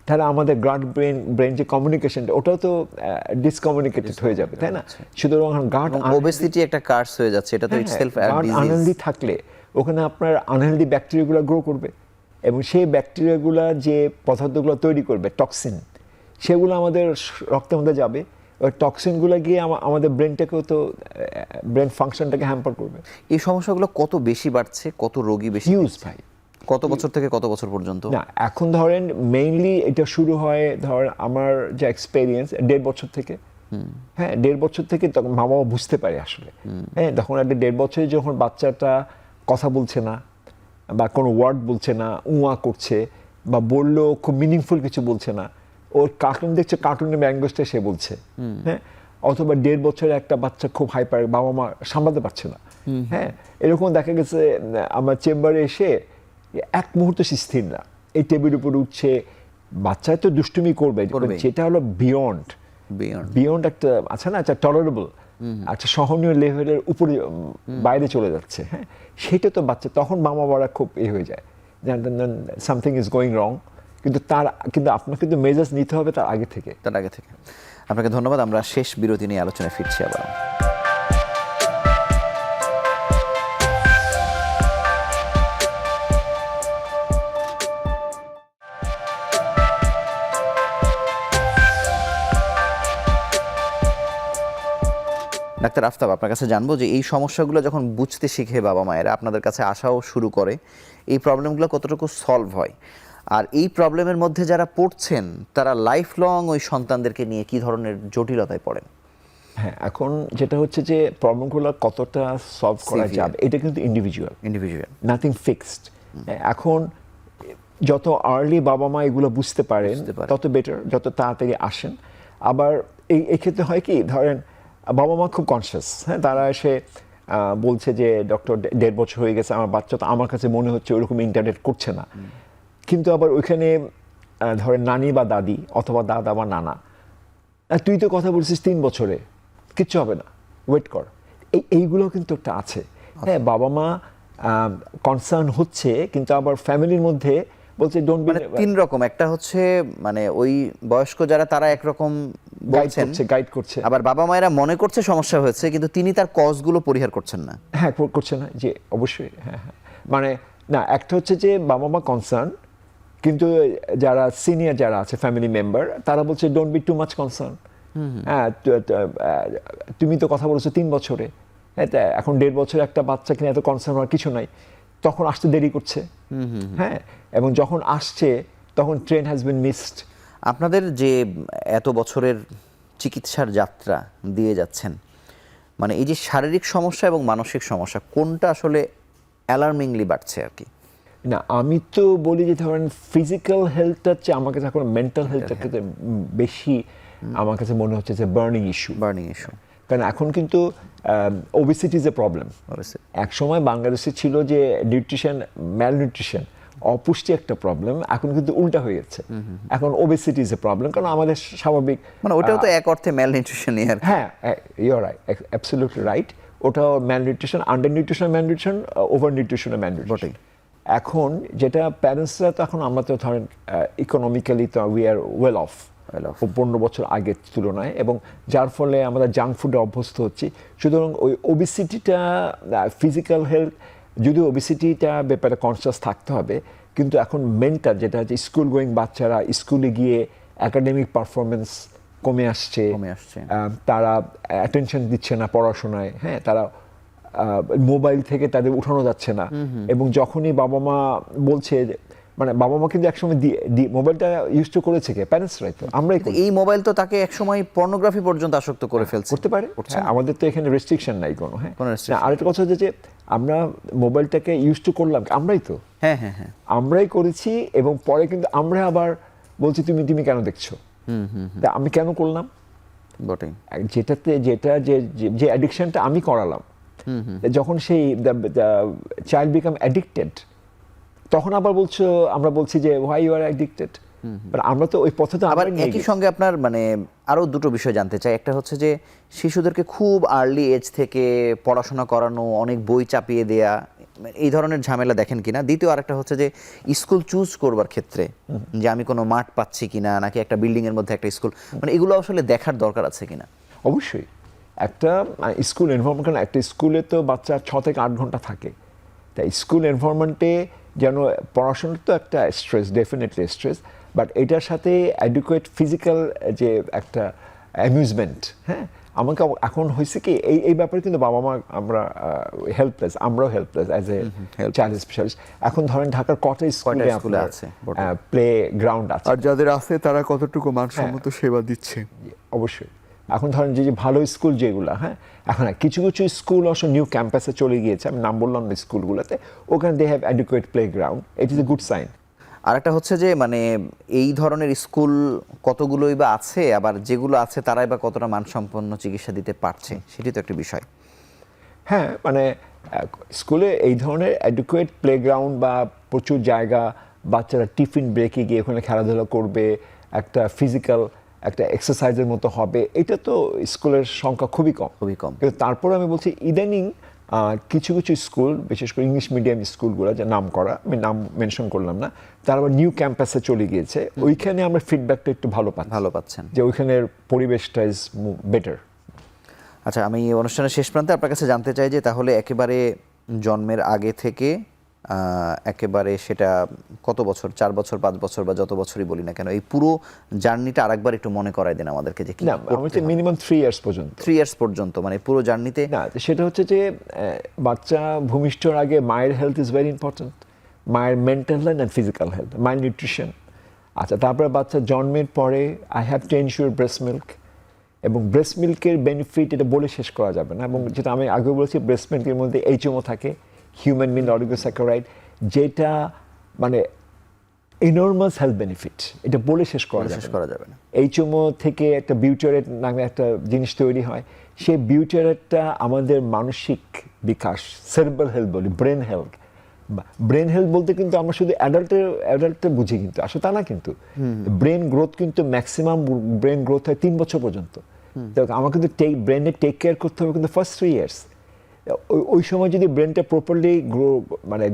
তাহলে আমাদের গাট ব্রেন যে কমিউনিকেশনটা, ওটাও তো ডিসকমিউনিকেটেড হয়ে যাবে, তাই না? সুতরাং গাট ওবেসিটি একটা কার্স হয়ে যাচ্ছে, এটা তো ইটসেলফ ডিজিজ। আনহেলদি থাকলে ওখানে আপনার আনহেলদি ব্যাকটেরিয়াগুলো গ্রো করবে, এবং সেই ব্যাকটেরিয়াগুলো যে পদার্থগুলো তৈরি করবে, টক্সিন, সেগুলো আমাদের রক্তের মধ্যে যাবে, ওই টক্সিনগুলো গিয়ে আমাদের ব্রেনটাকেও তো, ব্রেন ফাংশনটাকে হ্যাম্পার করবে। এই সমস্যাগুলো কত বেশি বাড়ছে, কত রোগী বেশি? হিউজ ভাই, কত বছর থেকে কত বছর পর্যন্ত? না, এখন ধরেন মেইনলি এটা শুরু হয় ধরেন আমার যে এক্সপেরিয়েন্স 1.5 বছর থেকে। হ্যাঁ, 1.5 বছর থেকে তখন মা বাবা বুঝতে পারে আসলে। হ্যাঁ, তখন একটা 1.5 বছরে যখন বাচ্চাটা কথা বলছে না বা কোনো ওয়ার্ড বলছে না, উয়া করছে বা বললেও খুব মিনিংফুল কিছু বলছে না, ওর কার্টুন দেখছে, কার্টুনের ল্যাঙ্গুয়েজটা সে বলছে। হ্যাঁ, অথবা 1.5 বছরের একটা বাচ্চা খুব হাইপার, বাবা মা সামলাতে পারছে না। হ্যাঁ, এরকম দেখা গেছে আমার চেম্বারে এসে এক মুহূর্ত সে স্থির না, এই টেবিলের উপরে উঠছে, বাচ্চা তো দুষ্টুমি করবে, যেটা হলো বিয়ন্ড একটা আছে না, একটা টলারেবল, আচ্ছা সহনীয় লেভেলের উপরে বাইরে চলে যাচ্ছে। হ্যাঁ, সেটা তো বাচ্চা তখন মামা বাবা খুব হয়ে যায়, সামথিং ইজ গোয়িং রং। কিন্তু আপনাকে কিন্তু মেজাজ নিতে হবে তার আগে থেকে। আপনাকে ধন্যবাদ। আমরা শেষ বিরতি নিয়ে আলোচনায় ফিরছি আবার। ডাক্তার আফতাব, আপনার কাছে জানবো যে এই সমস্যাগুলো যখন বুঝতে শিখে বাবা মায়েরা, আপনাদের কাছে আসাও শুরু করে, এই প্রবলেমগুলো কতটুকু সলভ হয়, আর এই প্রবলেমের মধ্যে যারা পড়ছেন তারা লাইফ লং ওই সন্তানদেরকে নিয়ে কি ধরনের জটিলতায় পড়েন? হ্যাঁ, এখন যেটা হচ্ছে যে প্রবলেমগুলো কতটা সলভ করা যাবে এটা কিন্তু ইন্ডিভিজুয়াল, নাথিং ফিক্সড। এখন যত আর্লি বাবা মা এগুলো বুঝতে পারেন তত বেটার, যত তাড়াতাড়ি আসেন। আবার এই ক্ষেত্রে হয় কি, ধরেন বাবা মা খুব কনসিয়াস, হ্যাঁ, তারা এসে বলছে যে ডক্টর 1.5 বছর হয়ে গেছে, আমার বাচ্চা তো আমার কাছে মনে হচ্ছে ওরকম ইন্টারনেট করছে না। কিন্তু আবার ওইখানে ধরেন নানি বা দাদি অথবা দাদা বা নানা, তুই তো কথা বলছিস 3 বছরে, কিচ্ছু হবে না, ওয়েট কর, এইগুলো কিন্তু একটা আছে। হ্যাঁ, বাবা মা কনসার্ন হচ্ছে, কিন্তু আবার ফ্যামিলির মধ্যে বলছে ডোন্ট বি, মানে 3 রকম, একটা হচ্ছে মানে ওই বয়স্ক যারা তারা একরকম বলছেন, গাইড করছে, আবার বাবা মায়েরা মনে করছে সমস্যা হয়েছে কিন্তু তিনি তার কজগুলো পরিহার করছেন না। হ্যাঁ, করছে না, যে অবশ্যই। হ্যাঁ, মানে না, একটা হচ্ছে যে বাবা মা কনসার্ন, কিন্তু যারা সিনিয়র যারা আছে ফ্যামিলি মেম্বার, তারা বলছে don't be too much concern. হ্যাঁ, তুমি তো কথা বলেছো 3 বছরে, হ্যাঁ, এখন 1.5 বছরে একটা বাচ্চা কিনা এত কনসার্ন হওয়ার কিছু নাই, তখন আসতে দেরি করছে। হ্যাঁ, এবং যখন আসছে তখন ট্রেন হ্যাজ বিন মিসড। আপনাদের যে এত বছরের চিকিৎসার যাত্রা দিয়ে যাচ্ছেন, মানে এই যে শারীরিক সমস্যা এবং মানসিক সমস্যা কোনটা আসলে অ্যালার্মিংলি বাড়ছে আর কি? না, আমি তো বলি যে ধরেন ফিজিক্যাল হেলথটার চেয়ে আমার কাছে এখন মেন্টাল হেলথটাকে বেশি আমার কাছে মনে হচ্ছে যে বার্নিং ইস্যু। কারণ এখন কিন্তু ওবেসিটি ইজ এ প্রবলেম। এক সময় বাংলাদেশে ছিল যে নিউট্রিশন, ম্যালনিউট্রিশন, অপুষ্টি একটা প্রবলেম, এখন কিন্তু উল্টা হয়ে গেছে, এখন ওবেসিটি ইজ এ প্রবলেম। কারণ আমাদের স্বাভাবিক, মানে ওটাও তো এক অর্থে ম্যালনিউট্রিশনই আর কি। হ্যাঁ, you are right, absolutely right. ওটাও malnutrition, under nutrition malnutrition, over nutrition malnutrition. এখন যেটা প্যারেন্টসরা, তো এখন আমরা তো ধরেন ইকোনমিক্যালি তো উই আর ওয়েল অফ 15 বছর আগের তুলনায়, এবং যার ফলে আমরা জাঙ্ক ফুডে অভ্যস্ত হচ্ছি। সুতরাং ওই ওবেসিটিটা, ফিজিক্যাল হেলথ, যদিও ওবেসিটিটা ব্যাপারে কনসিয়াস থাকতে হবে, কিন্তু এখন মেন্টাল যেটা হচ্ছে স্কুল গোয়িং বাচ্চারা স্কুলে গিয়ে একাডেমিক পারফরমেন্স কমে আসছে, তারা অ্যাটেনশন দিচ্ছে না পড়াশোনায়, হ্যাঁ, তারা মোবাইল থেকে তাদের উঠানো যাচ্ছে না। এবং যখনই বাবা মা বলছে, মানে বাবা মা কিন্তু একসময় মোবাইলটা ইউজ তো করেছে কে, প্যারেন্টসরাই তো, আমরাই। এই মোবাইল তো তাকে একসময় পর্নোগ্রাফি পর্যন্ত আসক্ত করে ফেলছে, করতে পারে। আমাদের তো এখানে রেস্ট্রিকশন নাই কোনো। হ্যাঁ, আরেকটা কথা হচ্ছে যে আমরা মোবাইলটাকে ইউজ তো করলাম আমরাই তো, হ্যাঁ, আমরাই করেছি, এবং পরে কিন্তু আমরা আবার বলছি তুমি কেন দেখছো, তা আমি কেন করলাম, যেটা যে অ্যাডিকশনটা আমি করালাম, যখন সেই চাইল্ড বিকাম অ্যাডিক্টেড, তখন আবার আমরা বলছি যে হোয়াই ইউ আর অ্যাডিক্টেড। আমরা তো ওই পথে তো আবার একই সঙ্গে আপনার মানে আরো দুটো বিষয় জানতে চাই। একটা হচ্ছে যে শিশুদেরকে খুব আর্লি এজ থেকে পড়াশোনা করানো, অনেক বই চাপিয়ে দেয়া, এই ধরনের ঝামেলা দেখেন কিনা। দ্বিতীয় আরেকটা হচ্ছে যে স্কুল চুজ করবার ক্ষেত্রে যে আমি কোনো মাঠ পাচ্ছি কিনা, নাকি একটা বিল্ডিং এর মধ্যে একটা স্কুল, মানে এগুলো আসলে দেখার দরকার আছে কিনা। অবশ্যই একটা স্কুল এনভায়রনমেন্ট, কারণ একটা স্কুলে তো বাচ্চা 6 থেকে 8 ঘন্টা থাকে, তাই স্কুল এনভায়রনমেন্টে যেন পড়াশোনার তো একটা স্ট্রেস, ডেফিনেটলি স্ট্রেস, বাট এটার সাথে অ্যাডিকুয়েট ফিজিক্যাল যে একটা অ্যামিউজমেন্ট, হ্যাঁ, আমাকে এখন হয়েছে কি এই ব্যাপারে কিন্তু বাবা মা আমরাও helpless as a child specialist. এখন ধরেন ঢাকার কটা স্কুলে স্কুলে আছে প্লে গ্রাউন্ড আছে, আর যাদের আছে তারা কতটুকু মানসম্মত সেবা দিচ্ছে? অবশ্যই। এখন ধরেন যে ভালো স্কুল যেগুলো, হ্যাঁ, এখন কিছু কিছু স্কুল অবশ্য নিউ ক্যাম্পাসে চলে গিয়েছে, আমি নাম বললাম না স্কুলগুলোতে, ওখানে they have adequate play ground, it is a good sign. আর একটা হচ্ছে যে মানে এই ধরনের স্কুল কতগুলোই বা আছে, আবার যেগুলো আছে তারাই বা কতটা মানসম্পন্ন চিকিৎসা দিতে পারছে, সেটি তো একটা বিষয়। হ্যাঁ, মানে স্কুলে এই ধরনের অ্যাডিকুয়েট প্লেগ্রাউন্ড বা প্রচুর জায়গা, বাচ্চারা টিফিন ব্রেকে গিয়ে ওখানে খেলাধুলা করবে, একটা ফিজিক্যাল একটা এক্সারসাইজের মতো হবে, এটা তো স্কুলের সংখ্যা খুবই কম। কিন্তু তারপরে আমি বলছি ইদানিং কিছু কিছু স্কুল, বিশেষ করে ইংলিশ মিডিয়াম স্কুলগুলো, যে নাম করা, আমি নাম মেনশন করলাম না, তারা আবার নিউ ক্যাম্পাসে চলে গিয়েছে, ওইখানে আমরা ফিডব্যাকটা একটু ভালো পাচ্ছেন, যে ওইখানের পরিবেশটা ইজ বেটার। আচ্ছা, আমি এই অনুষ্ঠানের শেষ প্রান্তে আপনার কাছে জানতে চাই যে তাহলে একেবারে জন্মের আগে থেকে একেবারে সেটা কত বছর, 4 বছর 5 বছর বা যত বছরই বলি না কেন, এই পুরো জার্নিটা আরেকবার একটু মনে করাই দেন আমাদেরকে যে কি মিনিমাম 3 ইয়ার্স পর্যন্ত। 3 ইয়ার্স পর্যন্ত, মানে পুরো জার্নিতে না, সেটা হচ্ছে যে বাচ্চা ভূমিষ্ঠর আগে মায়ের হেলথ ইজ ভেরি ইম্পর্টেন্ট, মায়ের mental health and physical health, মায়ের নিউট্রিশন। আচ্ছা, তারপরে বাচ্চা জন্মের পরে I have to ensure breast milk, এবং ব্রেস্ট মিল্কের বেনিফিট এটা বলে শেষ করা যাবে না, এবং যেটা আমি আগে বলেছি, ব্রেস্ট মিল্কের মধ্যে HMO থাকে, হিউম্যান মিল্ক অলিগোস্যাকারাইড, যেটা মানে ইনর্মাস হেলথ বেনিফিট, এটা বলে শেষ করা যাবে না। HMO থেকে একটা বিউটারেট নামে একটা জিনিস তৈরি হয়, সেই বিউটারেটটা আমাদের মানসিক বিকাশ, সেরেব্রাল হেলথ বলি, ব্রেন হেলথ। ব্রেন হেলথ বলতে কিন্তু আমরা শুধু অ্যাডাল্টে বুঝি, কিন্তু আসলে তা না, কিন্তু ব্রেন গ্রোথ কিন্তু ম্যাক্সিমাম ব্রেন গ্রোথ হয় 3 বছর পর্যন্ত। আমার কিন্তু ব্রেনে টেক কেয়ার করতে হবে কিন্তু ফার্স্ট 3 ইয়ার্স। ওই সময় যদি ব্রেনটা প্রপারলি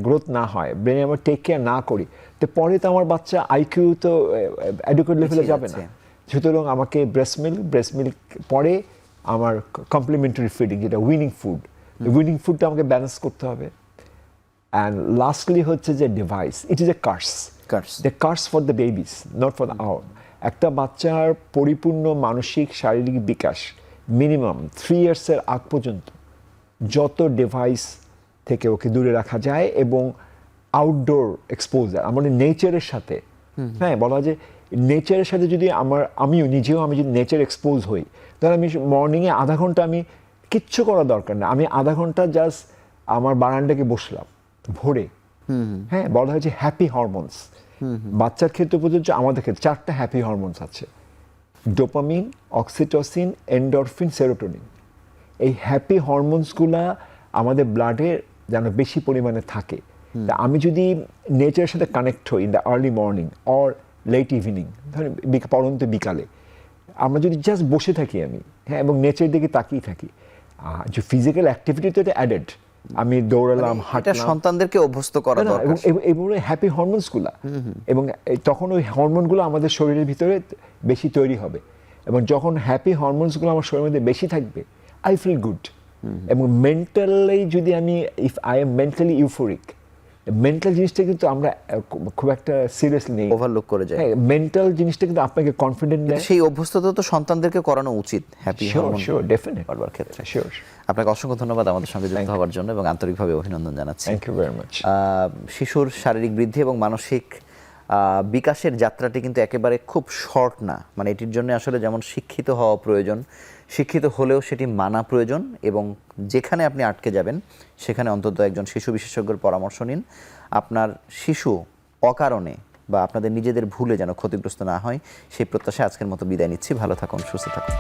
গ্রোথ না হয়, ব্রেনে আমরা টেক কেয়ার না করি, তো পরে তো আমার বাচ্চা IQ তো অ্যাডিকুয়েট লেভেলে যাবে না। সুতরাং আমাকে ব্রেস্ট মিল্ক পরে আমার কমপ্লিমেন্টারি ফিডিং, যেটা উইনিং ফুডটা আমাকে ব্যালেন্স করতে হবে। অ্যান্ড লাস্টলি হচ্ছে যে device, it is a curse for the babies, not for the hour. একটা বাচ্চার পরিপূর্ণ মানসিক শারীরিক বিকাশ মিনিমাম 3 ইয়ার্সের আগ পর্যন্ত যত ডিভাইস থেকে ওকে দূরে রাখা যায়, এবং আউটডোর এক্সপোজার, আমাদের নেচারের সাথে, হ্যাঁ, বলা যায় নেচারের সাথে যদি আমি যদি নেচার এক্সপোজ হই, তাহলে আমি মর্নিংয়ে আধা ঘন্টা আমি কিচ্ছু করার দরকার না, আমি আধা ঘন্টা জাস্ট আমার বারান্দাকে বসলাম ভোরে, হ্যাঁ, বলা হয় যে হ্যাপি হরমোনস। বাচ্চার ক্ষেত্রে পর্যন্ত, আমাদের ক্ষেত্রে 4টা হ্যাপি হরমোনস আছে: ডোপামিন, অক্সিটোসিন, এন্ডরফিন, সেরোটোনিন। এই হ্যাপি হরমোনসগুলা আমাদের ব্লাডে যেন বেশি পরিমাণে থাকে। আমি যদি নেচারের সাথে কানেক্ট হই in the early morning or late evening, ধরেন পরন্ত বিকালে, আমরা যদি জাস্ট বসে থাকি আমি, হ্যাঁ, এবং নেচারের দিকে তাকিয়ে থাকি, যে ফিজিক্যাল অ্যাক্টিভিটি তো এটা অ্যাডেড, আমি দৌড়ালাম, হাঁটলাম, সন্তানদেরকে অভ্যস্ত করা দরকার, এবং হ্যাপি হরমোনসগুলা, এবং তখন ওই হরমোনগুলো আমাদের শরীরের ভিতরে বেশি তৈরি হবে, এবং যখন হ্যাপি হরমোনসগুলো আমার শরীরের মধ্যে বেশি থাকবে, আই ফিল গুড। এবং মেন্টালি যদি আমি, if I am mentally euphoric, mental জিনিসটা কিন্তু আমরা খুব একটা সিরিয়াসলি নেই, ওভারলুক করে যাই। মেন্টাল জিনিসটা কিন্তু আপনাকে কনফিডেন্ট দেয়। সেই অভ্যস্ততা তো সন্তানদেরকে করানো উচিত, হ্যাপি হরমোন ডেফিনেটলি করবার ক্ষেত্রে। শিওর। আপনাকে অসংখ্য ধন্যবাদ আমাদের সঙ্গে যুক্ত হওয়ার জন্য, এবং আন্তরিকভাবে অভিনন্দন জানাচ্ছি। Thank you very much. শিশুর শারীরিক বৃদ্ধি এবং মানসিক বিকাশের যাত্রাটি কিন্তু একেবারে খুব শর্ট না, মানে এটির জন্য আসলে যেমন শিক্ষিত হওয়া প্রয়োজন, শিক্ষিত হলেও সেটি মানা প্রয়োজন, এবং যেখানে আপনি আটকে যাবেন সেখানে অন্তত একজন শিশু বিশেষজ্ঞের পরামর্শ নিন। আপনার শিশু অকারণে বা আপনাদের নিজেদের ভুলে যেন ক্ষতিগ্রস্ত না হয়, সেই প্রত্যাশায় আজকের মতো বিদায় নিচ্ছি। ভালো থাকুন, সুস্থ থাকুন।